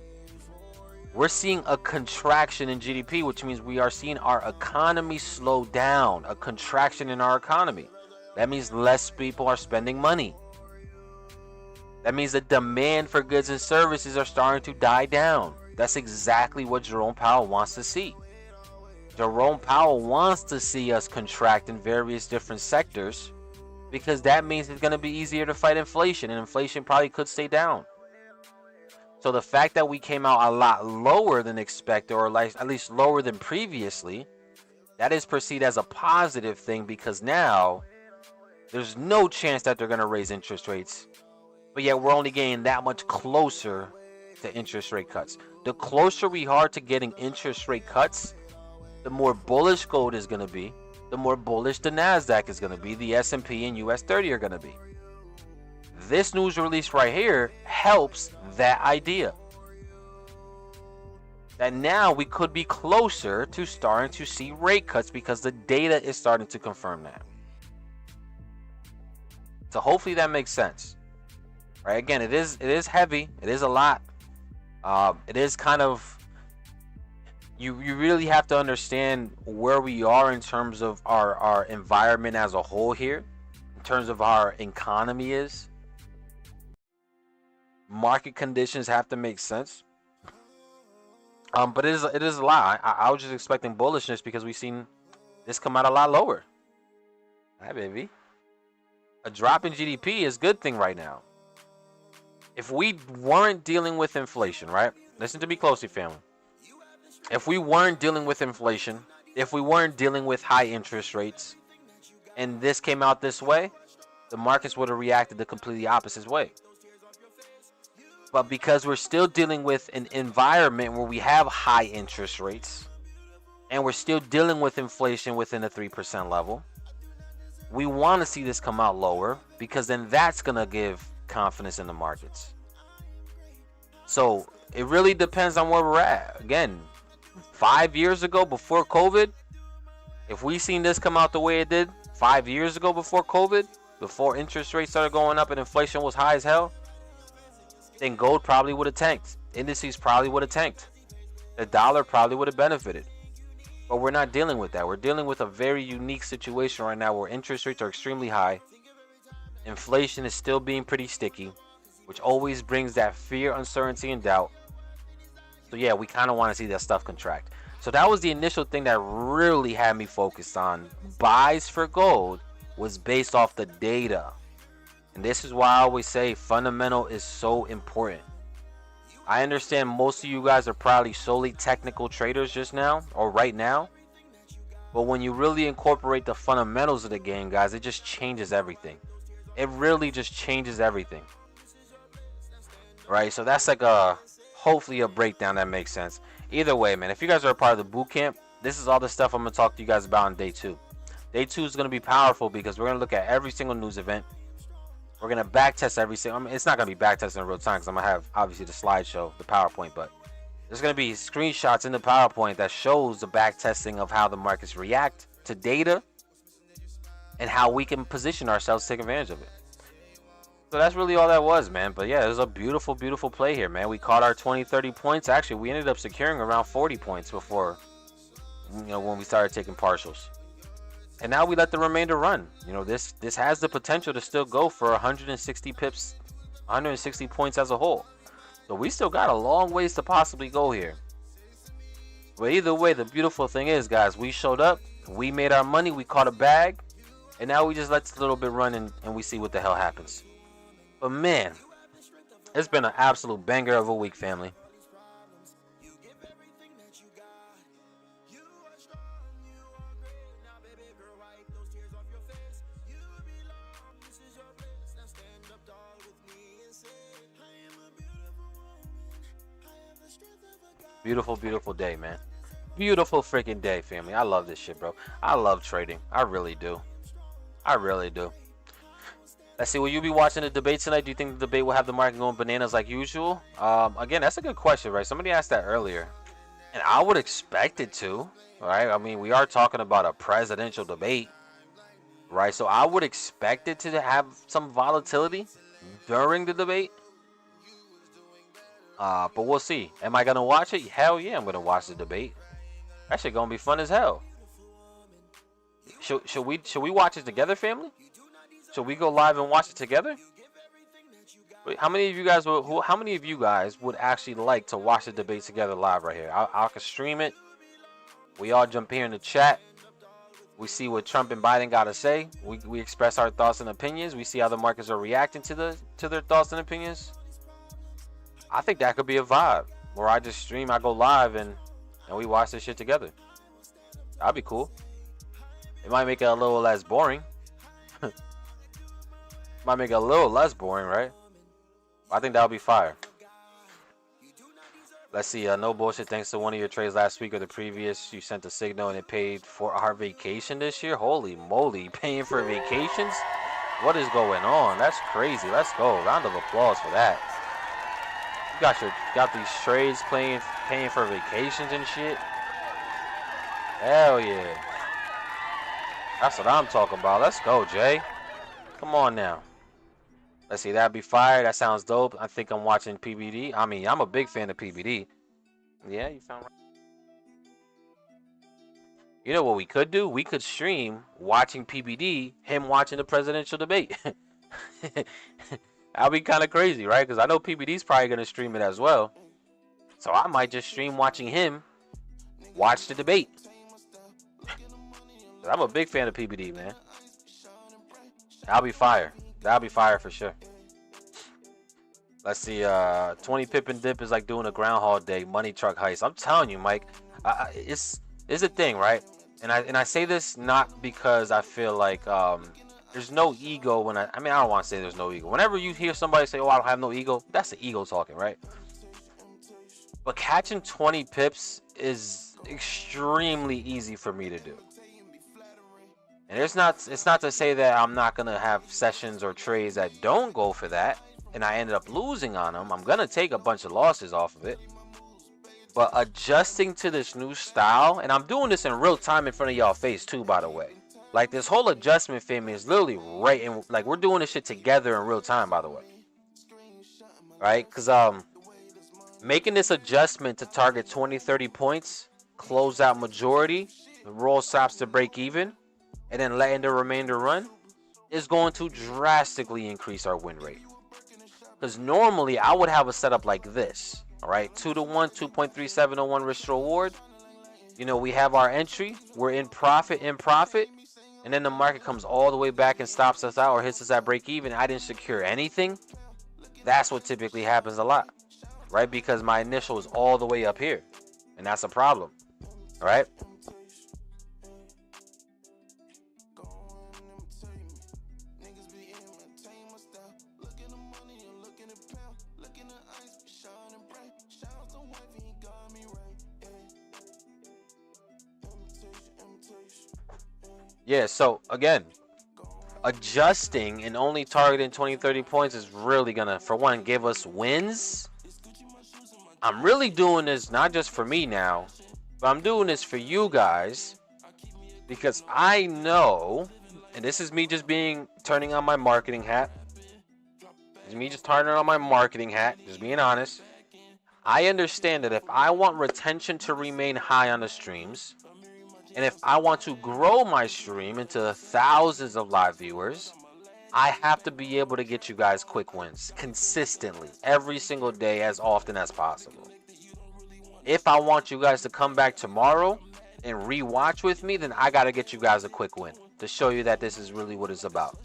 We're seeing a contraction in GDP, which means we are seeing our economy slow down, a contraction in our economy. That means less people are spending money. That means the demand for goods and services are starting to die down. That's exactly what Jerome Powell wants to see. Jerome Powell wants to see us contract in various different sectors because that means it's going to be easier to fight inflation, and inflation probably could stay down. So the fact that we came out a lot lower than expected, or like at least lower than previously, that is perceived as a positive thing because now there's no chance that they're going to raise interest rates. But yet we're only getting that much closer to interest rate cuts. The closer we are to getting interest rate cuts, the more bullish gold is going to be, the more bullish the NASDAQ is going to be, the S&P and US 30 are going to be. This news release right here helps that idea. That now we could be closer to starting to see rate cuts because the data is starting to confirm that. So hopefully that makes sense. Right? Again, it is heavy. It is a lot. It is kind of, you really have to understand where we are in terms of our environment as a whole here, in terms of our economy is. Market conditions have to make sense. But it is a lot. I was just expecting bullishness because we've seen this come out a lot lower. Hi, baby. A drop in GDP is a good thing right now. If we weren't dealing with inflation, right? Listen to me closely, family. If we weren't dealing with inflation, if we weren't dealing with high interest rates, and this came out this way, the markets would have reacted the completely opposite way. But because we're still dealing with an environment where we have high interest rates, and we're still dealing with inflation within the 3% level, we want to see this come out lower because then that's going to give confidence in the markets. So it really depends on where we're at. Again, 5 years ago before COVID, if we seen this come out the way it did 5 years ago before COVID, before interest rates started going up and inflation was high as hell, then gold probably would have tanked. Indices probably would have tanked. The dollar probably would have benefited. But we're not dealing with that. We're dealing with a very unique situation right now where interest rates are extremely high. Inflation is still being pretty sticky, which always brings that fear, uncertainty, and doubt. So yeah, we kind of want to see that stuff contract. So that was the initial thing that really had me focused on buys for gold, was based off the data. And this is why I always say fundamental is so important. I understand most of you guys are probably solely technical traders just now or right now. But when you really incorporate the fundamentals of the game, guys, it just changes everything. It really just changes everything. Right? So that's like hopefully a breakdown that makes sense. Either way, man, if you guys are a part of the boot camp, this is all the stuff I'm going to talk to you guys about on day 2. Day 2 is going to be powerful because we're going to look at every single news event. We're going to backtest every single... I mean, it's not going to be backtested in real time because I'm going to have, obviously, the slideshow, the PowerPoint. But there's going to be screenshots in the PowerPoint that shows the backtesting of how the markets react to data and how we can position ourselves to take advantage of it. So that's really all that was, man. But yeah, it was a beautiful, beautiful play here, man. We caught our 20, 30 points. Actually, we ended up securing around 40 points before, when we started taking partials. And now we let the remainder run. This has the potential to still go for 160 pips, 160 points as a whole. So we still got a long ways to possibly go here. But either way, the beautiful thing is, guys, we showed up, we made our money, we caught a bag, and now we just let this little bit run and we see what the hell happens. But man, it's been an absolute banger of a week, family. Beautiful, beautiful day, man. Beautiful freaking day, family. I love this shit, bro. I love trading. I really do. I really do. Let's see. Will you be watching the debate tonight? Do you think the debate will have the market going bananas like usual? Again, that's a good question, right? Somebody asked that earlier, and I would expect it to, right? I mean, we are talking about a presidential debate, right? So I would expect it to have some volatility during the debate. But we'll see. Am I gonna watch it? Hell yeah, I'm gonna watch the debate. That shit gonna be fun as hell. Should we watch it together, family? Should we go live and watch it together? Wait, how many of you guys would actually like to watch the debate together live right here? I can stream it. We all jump here in the chat. We see what Trump and Biden got to say. We express our thoughts and opinions. We see how the markets are reacting to their thoughts and opinions. I think that could be a vibe. Where I just stream, I go live, and we watch this shit together. That'd be cool. It might make it a little less boring. Might make it a little less boring, right? I think that'll be fire. Let's see. No bullshit. Thanks to one of your trades last week or the previous, you sent a signal and it paid for our vacation this year. Holy moly, paying for vacations? What is going on? That's crazy. Let's go. Round of applause for that. You got these trades paying for vacations and shit. Hell yeah. That's what I'm talking about. Let's go, Jay. Come on now. Let's see, that'd be fire. That sounds dope. I think I'm watching PBD. I mean, I'm a big fan of PBD. Yeah, you sound right. You know what we could do? We could stream watching PBD, him watching the presidential debate. That'd be kind of crazy, right? Because I know PBD's probably going to stream it as well. So I might just stream watching him watch the debate. I'm a big fan of PBD, man. That'll be fire. That'll be fire for sure. Let's see. 20 pip and dip is like doing a Groundhog Day money truck heist. I'm telling you, Mike. It's a thing, right? And I say this not because I feel like there's no ego when I mean, I don't want to say there's no ego. Whenever you hear somebody say, "Oh, I don't have no ego," that's the ego talking, right? But catching 20 pips is extremely easy for me to do. And it's not to say that I'm not going to have sessions or trades that don't go for that and I ended up losing on them. I'm going to take a bunch of losses off of it. But adjusting to this new style, and I'm doing this in real time in front of y'all face too, by the way. Like, this whole adjustment family is literally right in, like, we're doing this shit together in real time, by the way. Right? Because making this adjustment to target 20-30 points, close out majority, roll stops to break even, and then letting the remainder run is going to drastically increase our win rate. Because normally I would have a setup like this. All right, 2-to-1, 2.3701 risk reward. You know, we have our entry. We're in profit, and then the market comes all the way back and stops us out or hits us at break even. I didn't secure anything. That's what typically happens a lot, right? Because my initial is all the way up here, and that's a problem. All right. Yeah, so again, adjusting and only targeting 20-30 points is really gonna, for one, give us wins. I'm really doing this not just for me now, but I'm doing this for you guys because I know, and this is me just turning on my marketing hat. It's me just turning on my marketing hat, just being honest. I understand that if I want retention to remain high on the streams, and if I want to grow my stream into thousands of live viewers, I have to be able to get you guys quick wins consistently, every single day, as often as possible. If I want you guys to come back tomorrow and rewatch with me, then I got to get you guys a quick win to show you that this is really what it's about.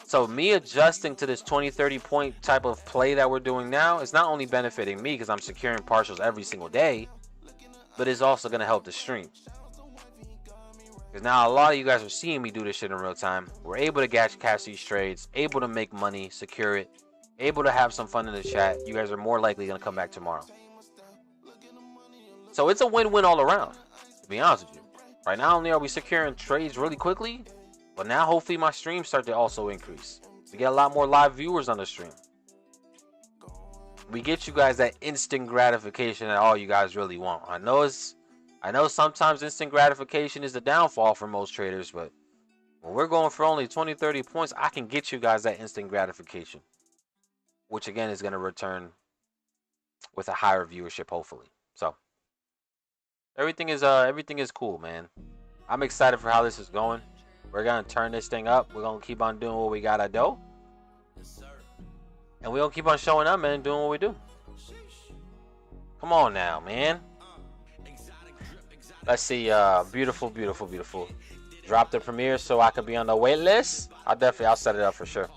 So me adjusting to this 20-30 point type of play that we're doing now is not only benefiting me because I'm securing partials every single day, but it's also going to help the stream. Because now a lot of you guys are seeing me do this shit in real time. We're able to catch these trades, able to make money, secure it, able to have some fun in the chat. You guys are more likely going to come back tomorrow. So it's a win-win all around, to be honest with you. Right now, not only are we securing trades really quickly, but now hopefully my streams start to also increase. We get a lot more live viewers on the stream. We get you guys that instant gratification that all you guys really want. I know sometimes instant gratification is the downfall for most traders, but when we're going for only 20, 30 points, I can get you guys that instant gratification, which again is going to return with a higher viewership, hopefully. So everything is cool, man. I'm excited for how this is going. We're going to turn this thing up. We're going to keep on doing what we got to do. And we're going to keep on showing up, man, doing what we do. Come on now, man. Let's see. Beautiful, beautiful, beautiful. Drop the premiere so I could be on the wait list. I'll set it up for sure.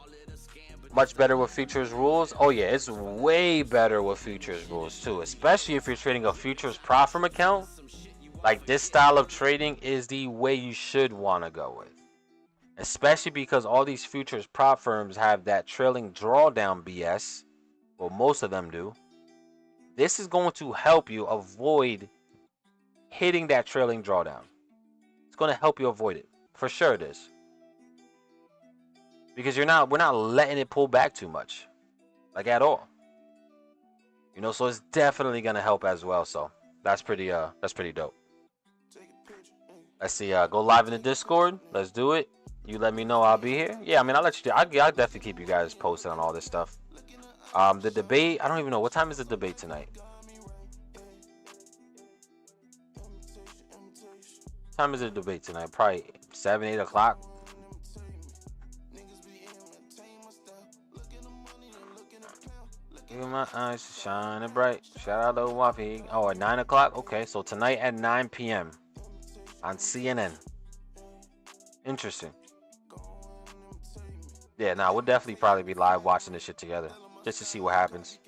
Much better with futures rules. Oh yeah, it's way better with futures rules too, especially if you're trading a futures prop firm account. Like, this style of trading is the way you should want to go with, especially because all these futures prop firms have that trailing drawdown BS. Well, most of them do. This is going to help you avoid hitting that trailing drawdown. It's going to help you avoid it. For sure it is. Because we're not letting it pull back too much. Like, at all. You know, so it's definitely going to help as well. So that's pretty dope. Let's see, go live in the Discord. Let's do it. You let me know, I'll be here. Yeah, I mean, I'll definitely keep you guys posted on all this stuff. The debate, I don't even know. What time is the debate tonight? What time is the debate tonight? Probably 7, 8 o'clock. Look at my eyes shining bright. Shout out to Wafi. Oh, at 9 o'clock? Okay, so tonight at 9 p.m. on CNN. Interesting. Yeah, nah, we'll definitely probably be live watching this shit together. Just to see what happens.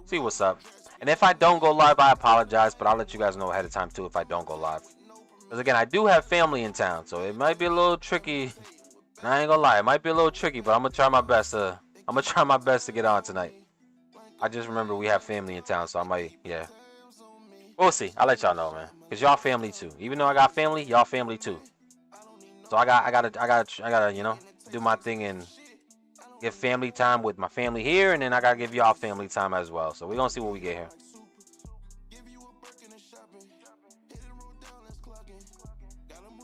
See what's up. And if I don't go live, I apologize, but I'll let you guys know ahead of time too if I don't go live. Because again, I do have family in town, so it might be a little tricky. I ain't gonna lie, it might be a little tricky, but I'm gonna try my best to get on tonight. I just remember we have family in town, so I might, yeah. We'll see. I'll let y'all know, man. Cause y'all family too. Even though I got family, y'all family too. So I gotta, you know, do my thing and get family time with my family here, and then I gotta give y'all family time as well. So we're gonna see what we get here.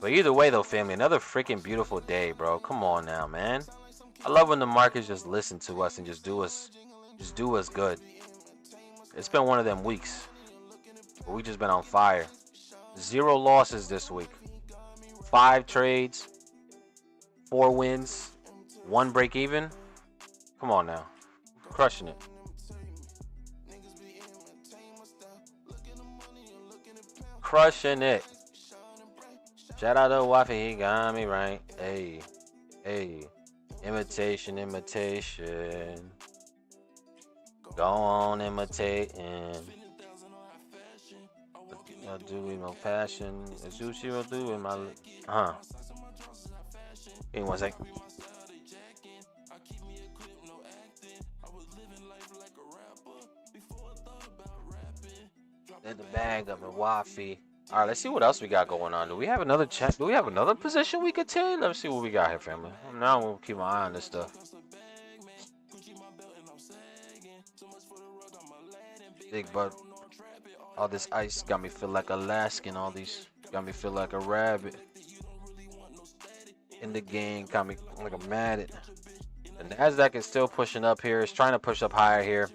But either way though, family, another freaking beautiful day, bro. Come on now, man. I love when the markets just listen to us and just do us good. It's been one of them weeks. But we just been on fire. 0 losses this week. 5 trades. 4 wins. 1 break even. Come on now. Crushing it. Crushing it. Shout out to Wafi, he got me right. Hey. Hey. Imitation. Go on imitating. I'll do with my passion. Sushi will do with my. Give me 1 sec. Let the bag up and Wafi. All right, let's see what else we got going on. Do we have another chat? Do we have another position we could take? Let's see what we got here, family. Now I'm gonna keep my eye on this stuff. Big butt. All this ice got me feel like Alaskan. All these got me feel like a rabbit. In the game, got me like a matted. The Nasdaq is still pushing up here. It's trying to push up higher here.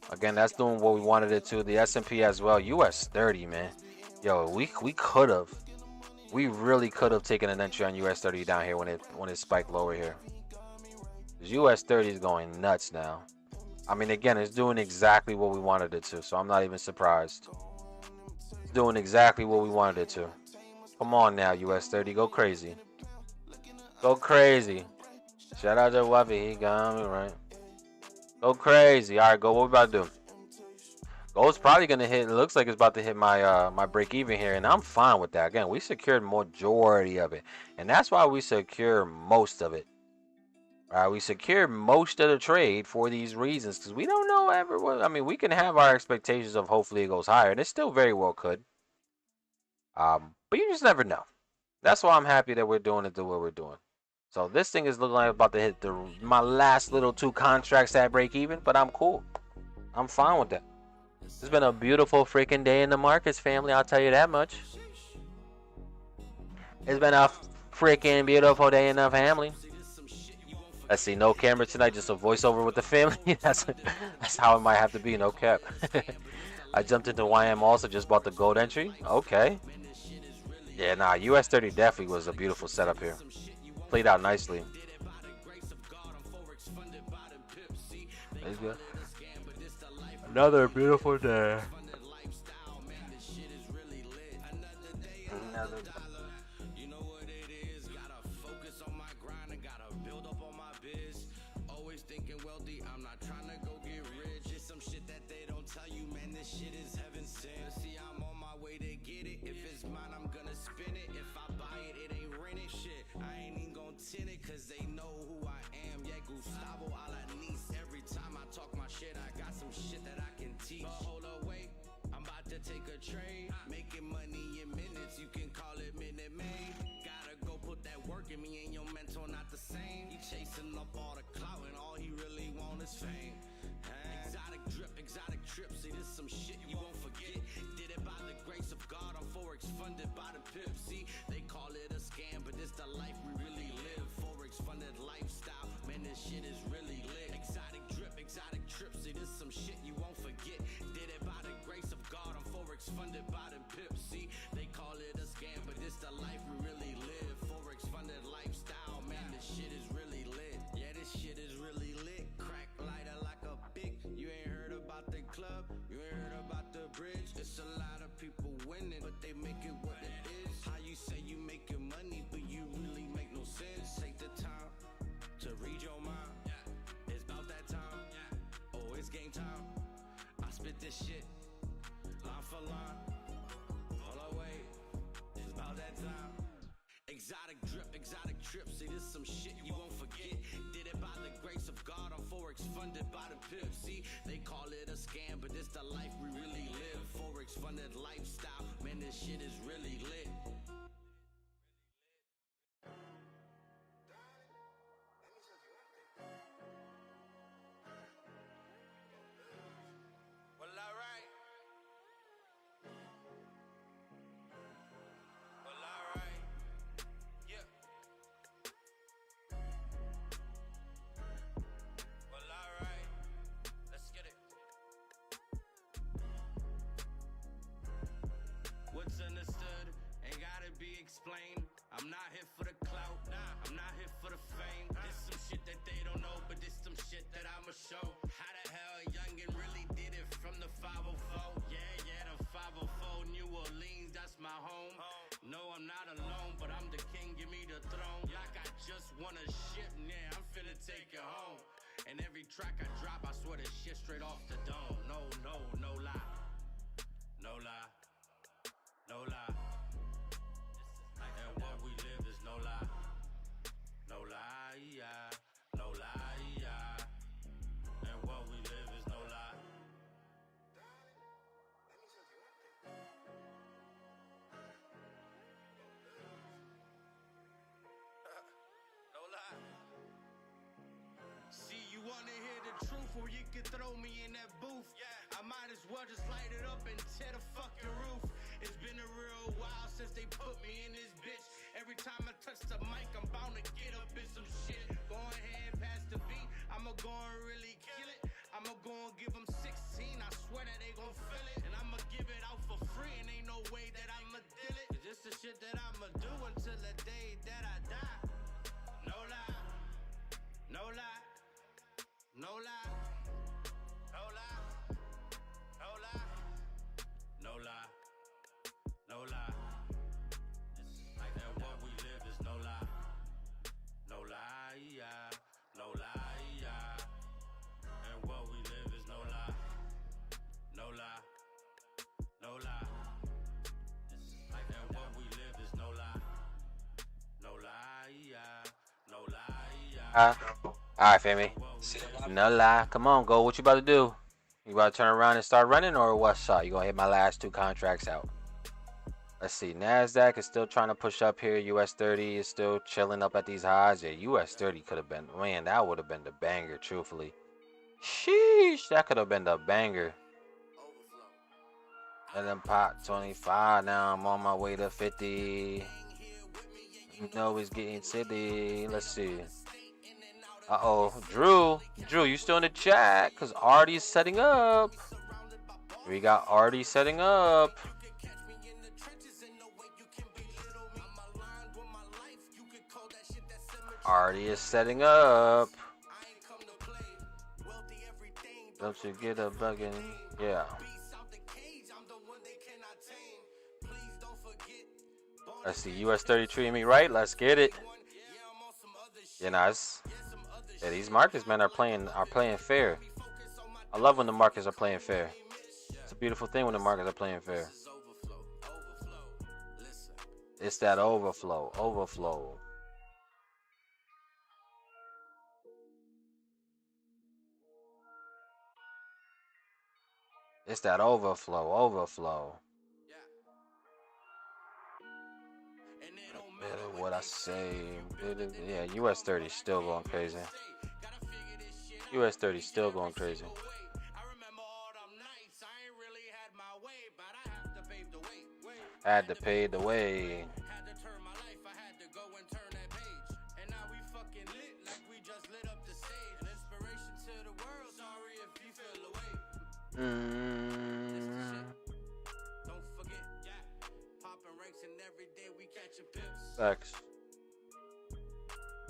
Again, that's doing what we wanted it to. The S&P as well. US 30, man. Yo, we could have. We really could have taken an entry on US 30 down here when it spiked lower here. US 30 is going nuts now. I mean, again, it's doing exactly what we wanted it to, so I'm not even surprised. It's doing exactly what we wanted it to. Come on now, US 30, go crazy. Go crazy. Shout out to Wafi, he got me right. Go crazy. All right, go. What we about to do? Gold's probably gonna hit. It looks like it's about to hit my my break even here, and I'm fine with that. Again, we secured majority of it, and that's why we secure most of it. We secured most of the trade for these reasons because we don't know ever what. I mean, we can have our expectations of hopefully it goes higher, and it still very well could. But you just never know. That's why I'm happy that we're doing it the way we're doing. So this thing is looking like about to hit my last little 2 contracts at break even, but I'm cool. I'm fine with that. It's been a beautiful freaking day in the markets, family. I'll tell you that much. It's been a freaking beautiful day in the family. Let's see, no camera tonight, just a voiceover with the family. that's how it might have to be, no cap. I jumped into YM also, just bought the gold entry. Okay. Yeah, nah, US 30 definitely was a beautiful setup here. Played out nicely. Another beautiful day. Another. Trade, making money in minutes, you can call it minute maid. Gotta go put that work in me, and your mentor not the same. He chasing up all the clout, and all he really want is fame. Exotic drip, exotic trip, see this some shit you won't forget. Did it by the grace of God, I'm Forex funded by the pip. See, they call it a scam, but it's the life we really live. Forex funded lifestyle, man, this shit is really lit. Exotic drip, exotic trip, see this some shit you won't forget. Did it by the grace of God, I'm Forex funded by the pip. See, they call it a scam, but it's the life we really live. Forex funded lifestyle, man, this shit is really lit. Yeah, this shit is really lit. Crack lighter like a big. You ain't heard about the club, you ain't heard about the bridge. It's a lot of people winning, but they make it what it is. How you say you making money, but you really make no sense. Take the time to read your mind. It's about that time. Oh, it's game time. I spit this shit line for line. All the way, it's about that time. Exotic drip, exotic trip. See, this some shit you won't forget. Did it by the grace of God. I'm Forex funded by the pip. See, they call it a scam, but it's the life we really live. Forex funded lifestyle, man, this shit is really lit. Well, alright. Well, alright. Yeah. Well, alright. Let's get it. What's understood ain't gotta be explained. I'm not here for the clout, I'm not here for the fame. This some shit that they don't know, but this some shit that I'ma show. How the hell a youngin' really did it from the 504? Yeah, the 504, New Orleans, that's my home. No, I'm not alone, but I'm the king, give me the throne. Like I just won a ship, yeah, I'm finna take it home. And every track I drop, I swear this shit straight off the dome. No lie. No lie. No lie. And what we live is no lie. No lie, yeah. No lie, yeah. And what we live is no lie. No lie. See, you wanna hear the truth, or you can throw me in that booth. I might as well just light it up and tear the fucking roof. It's been a real while since they put me in this bitch. Every time I touch the mic, I'm bound to get up in some shit. Go ahead, pass the beat, I'ma go and really kill it. I'ma go and give them 16, I swear that they gon' feel it. And I'ma give it out for free, and ain't no way that I'ma deal it. It's just the shit that I'ma do until the day that I die. No lie, no lie, no lie, no lie, no lie, no lie, no lie. And what we live is no lie. No lie, yeah. No lie, yeah. And what we live is no lie. No lie. No lie. And what we live is no lie. No lie, yeah. No lie, yeah. All right, family. No lie. Come on, go. What you about to do? You about to turn around and start running, or what shot? You gonna hit my last 2 contracts out? Let's see. Nasdaq is still trying to push up here. US 30 is still chilling up at these highs. Yeah, US 30 could have been. Man, that would have been the banger. Truthfully, sheesh, that could have been the banger. And then pop 25. Now I'm on my way to 50. You know it's getting silly. Let's see. Uh-oh. Drew, you still in the chat? Because Artie's setting up. We got Artie setting up. Artie is setting up. Don't you get a bugging? Yeah. Let's see. US 30 treating me right. Let's get it. Yeah, nice. Yeah, these markets, man, are playing fair. I love when the markets are playing fair. It's a beautiful thing when the markets are playing fair. It's that overflow. It's that overflow. What I say, yeah, US 30 still going crazy. US 30 still going crazy. Had to pay the way. Facts.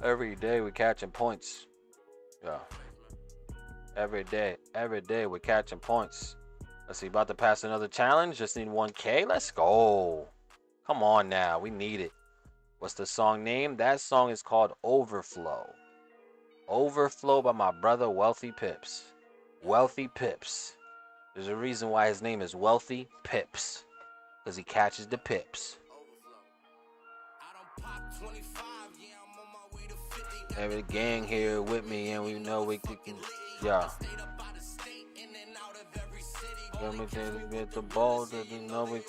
Every day we catching points. Yeah. Every day we're catching points. Let's see, about to pass another challenge. Just need 1K. Let's go. Come on now, we need it. What's the song name? That song is called Overflow. Overflow by my brother Wealthy Pips. Wealthy Pips. There's a reason why his name is Wealthy Pips. Because he catches the pips. Every gang here with me, and we know we can, yeah. Let me get the ball that you know we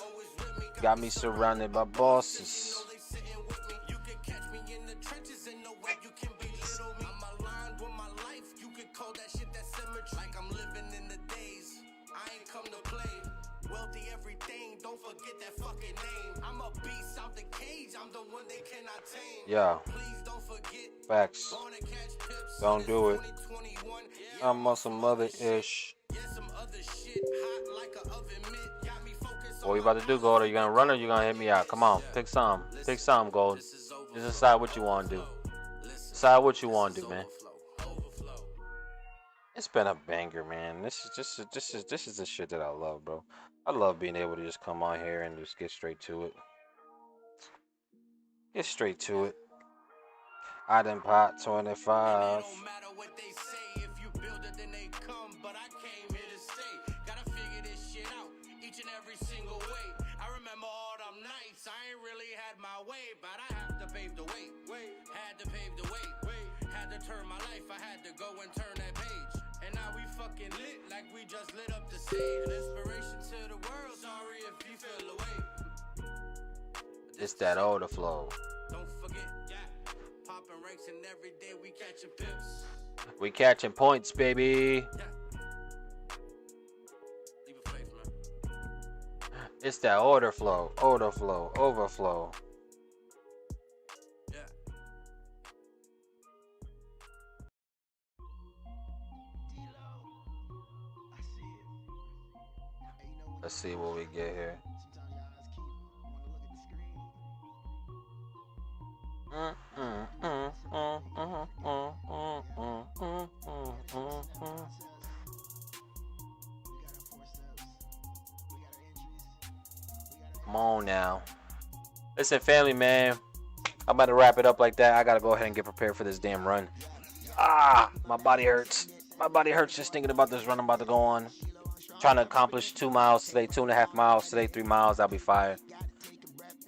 got me surrounded by bosses. Yeah. Facts. Don't do it. I'm on some other ish. What you about to do, Gold? Are you gonna run or you gonna hit me out? Come on, pick some. Pick some, Gold. Just decide what you want to do. Decide what you want to do, man. It's been a banger, man. This is the shit that I love, bro. I love being able to just come on here and just get straight to it. Get straight to it. I done pot 25. It's that overflow. We catching points, baby. It's that overflow. Let's see what we get here. Come on now. Listen, family, man. I'm about to wrap it up like that. I gotta go ahead and get prepared for this damn run. My body hurts. My body hurts just thinking about this run I'm about to go on. Trying to accomplish 2 miles today, 2.5 miles today, 3 miles. I'll be fired.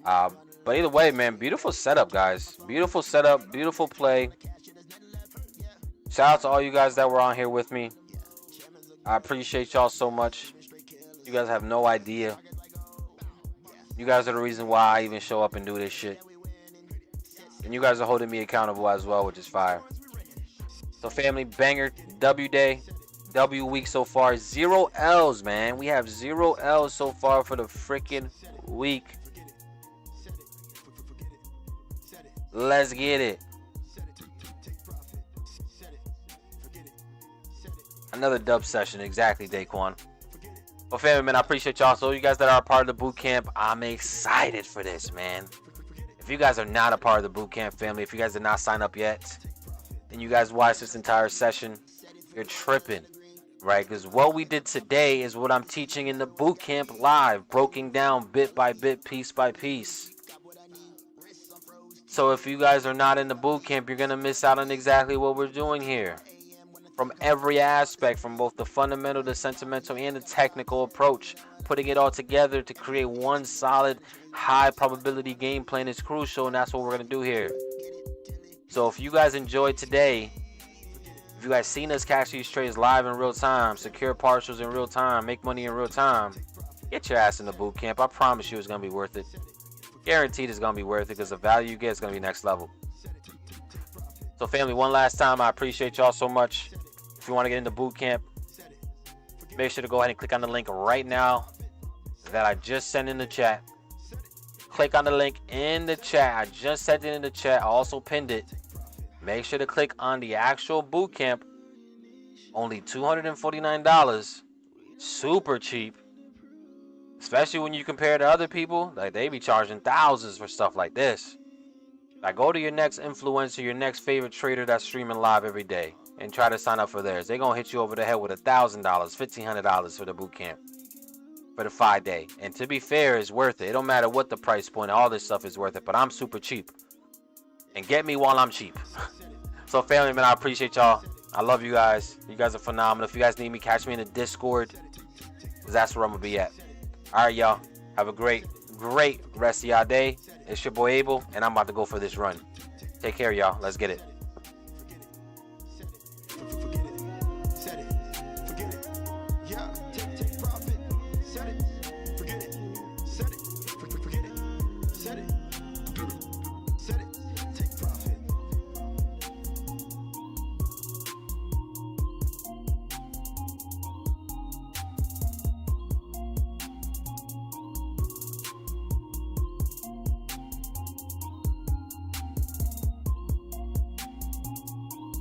But either way, man, beautiful setup, guys. Beautiful setup, beautiful play. Shout out to all you guys that were on here with me. I appreciate y'all so much. You guys have no idea. You guys are the reason why I even show up and do this shit. And you guys are holding me accountable as well, which is fire. So family, banger, W day, W week so far. 0 L's, man. We have 0 L's so far for the freaking week. Let's get it. Another dub session, exactly, Daquan. Well, family, man, I appreciate y'all. So you guys that are a part of the boot camp, I'm excited for this, man. If you guys are not a part of the boot camp family, if you guys did not sign up yet, and you guys watched this entire session, you're tripping, right? Because what we did today is what I'm teaching in the boot camp live, broken down bit by bit, piece by piece. So if you guys are not in the boot camp, you're going to miss out on exactly what we're doing here. From every aspect, from both the fundamental, the sentimental, and the technical approach. Putting it all together to create one solid, high probability game plan is crucial, and that's what we're going to do here. So if you guys enjoyed today, if you guys seen us catch these trades live in real time, secure partials in real time, make money in real time, get your ass in the boot camp. I promise you it's going to be worth it. Guaranteed it's going to be worth it because the value you get is going to be next level. So family, one last time, I appreciate y'all so much. If you want to get into boot camp, make sure to go ahead and click on the link right now that I just sent in the chat. Click on the link in the chat. I just sent it in the chat. I also pinned it. Make sure to click on the actual boot camp. Only $249. Super cheap. Especially when you compare to other people. Like, they be charging thousands for stuff like this. Like, go to your next influencer, your next favorite trader that's streaming live every day, and try to sign up for theirs. They're going to hit you over the head with $1,000, $1,500 for the boot camp. For the 5-day. And to be fair, it's worth it. It don't matter what the price point. All this stuff is worth it. But I'm super cheap. And get me while I'm cheap. So family, man, I appreciate y'all. I love you guys. You guys are phenomenal. If you guys need me, catch me in the Discord. Because that's where I'm going to be at. All right, y'all. Have a great rest of y'all day. It's your boy Abel. And I'm about to go for this run. Take care, y'all. Let's get it.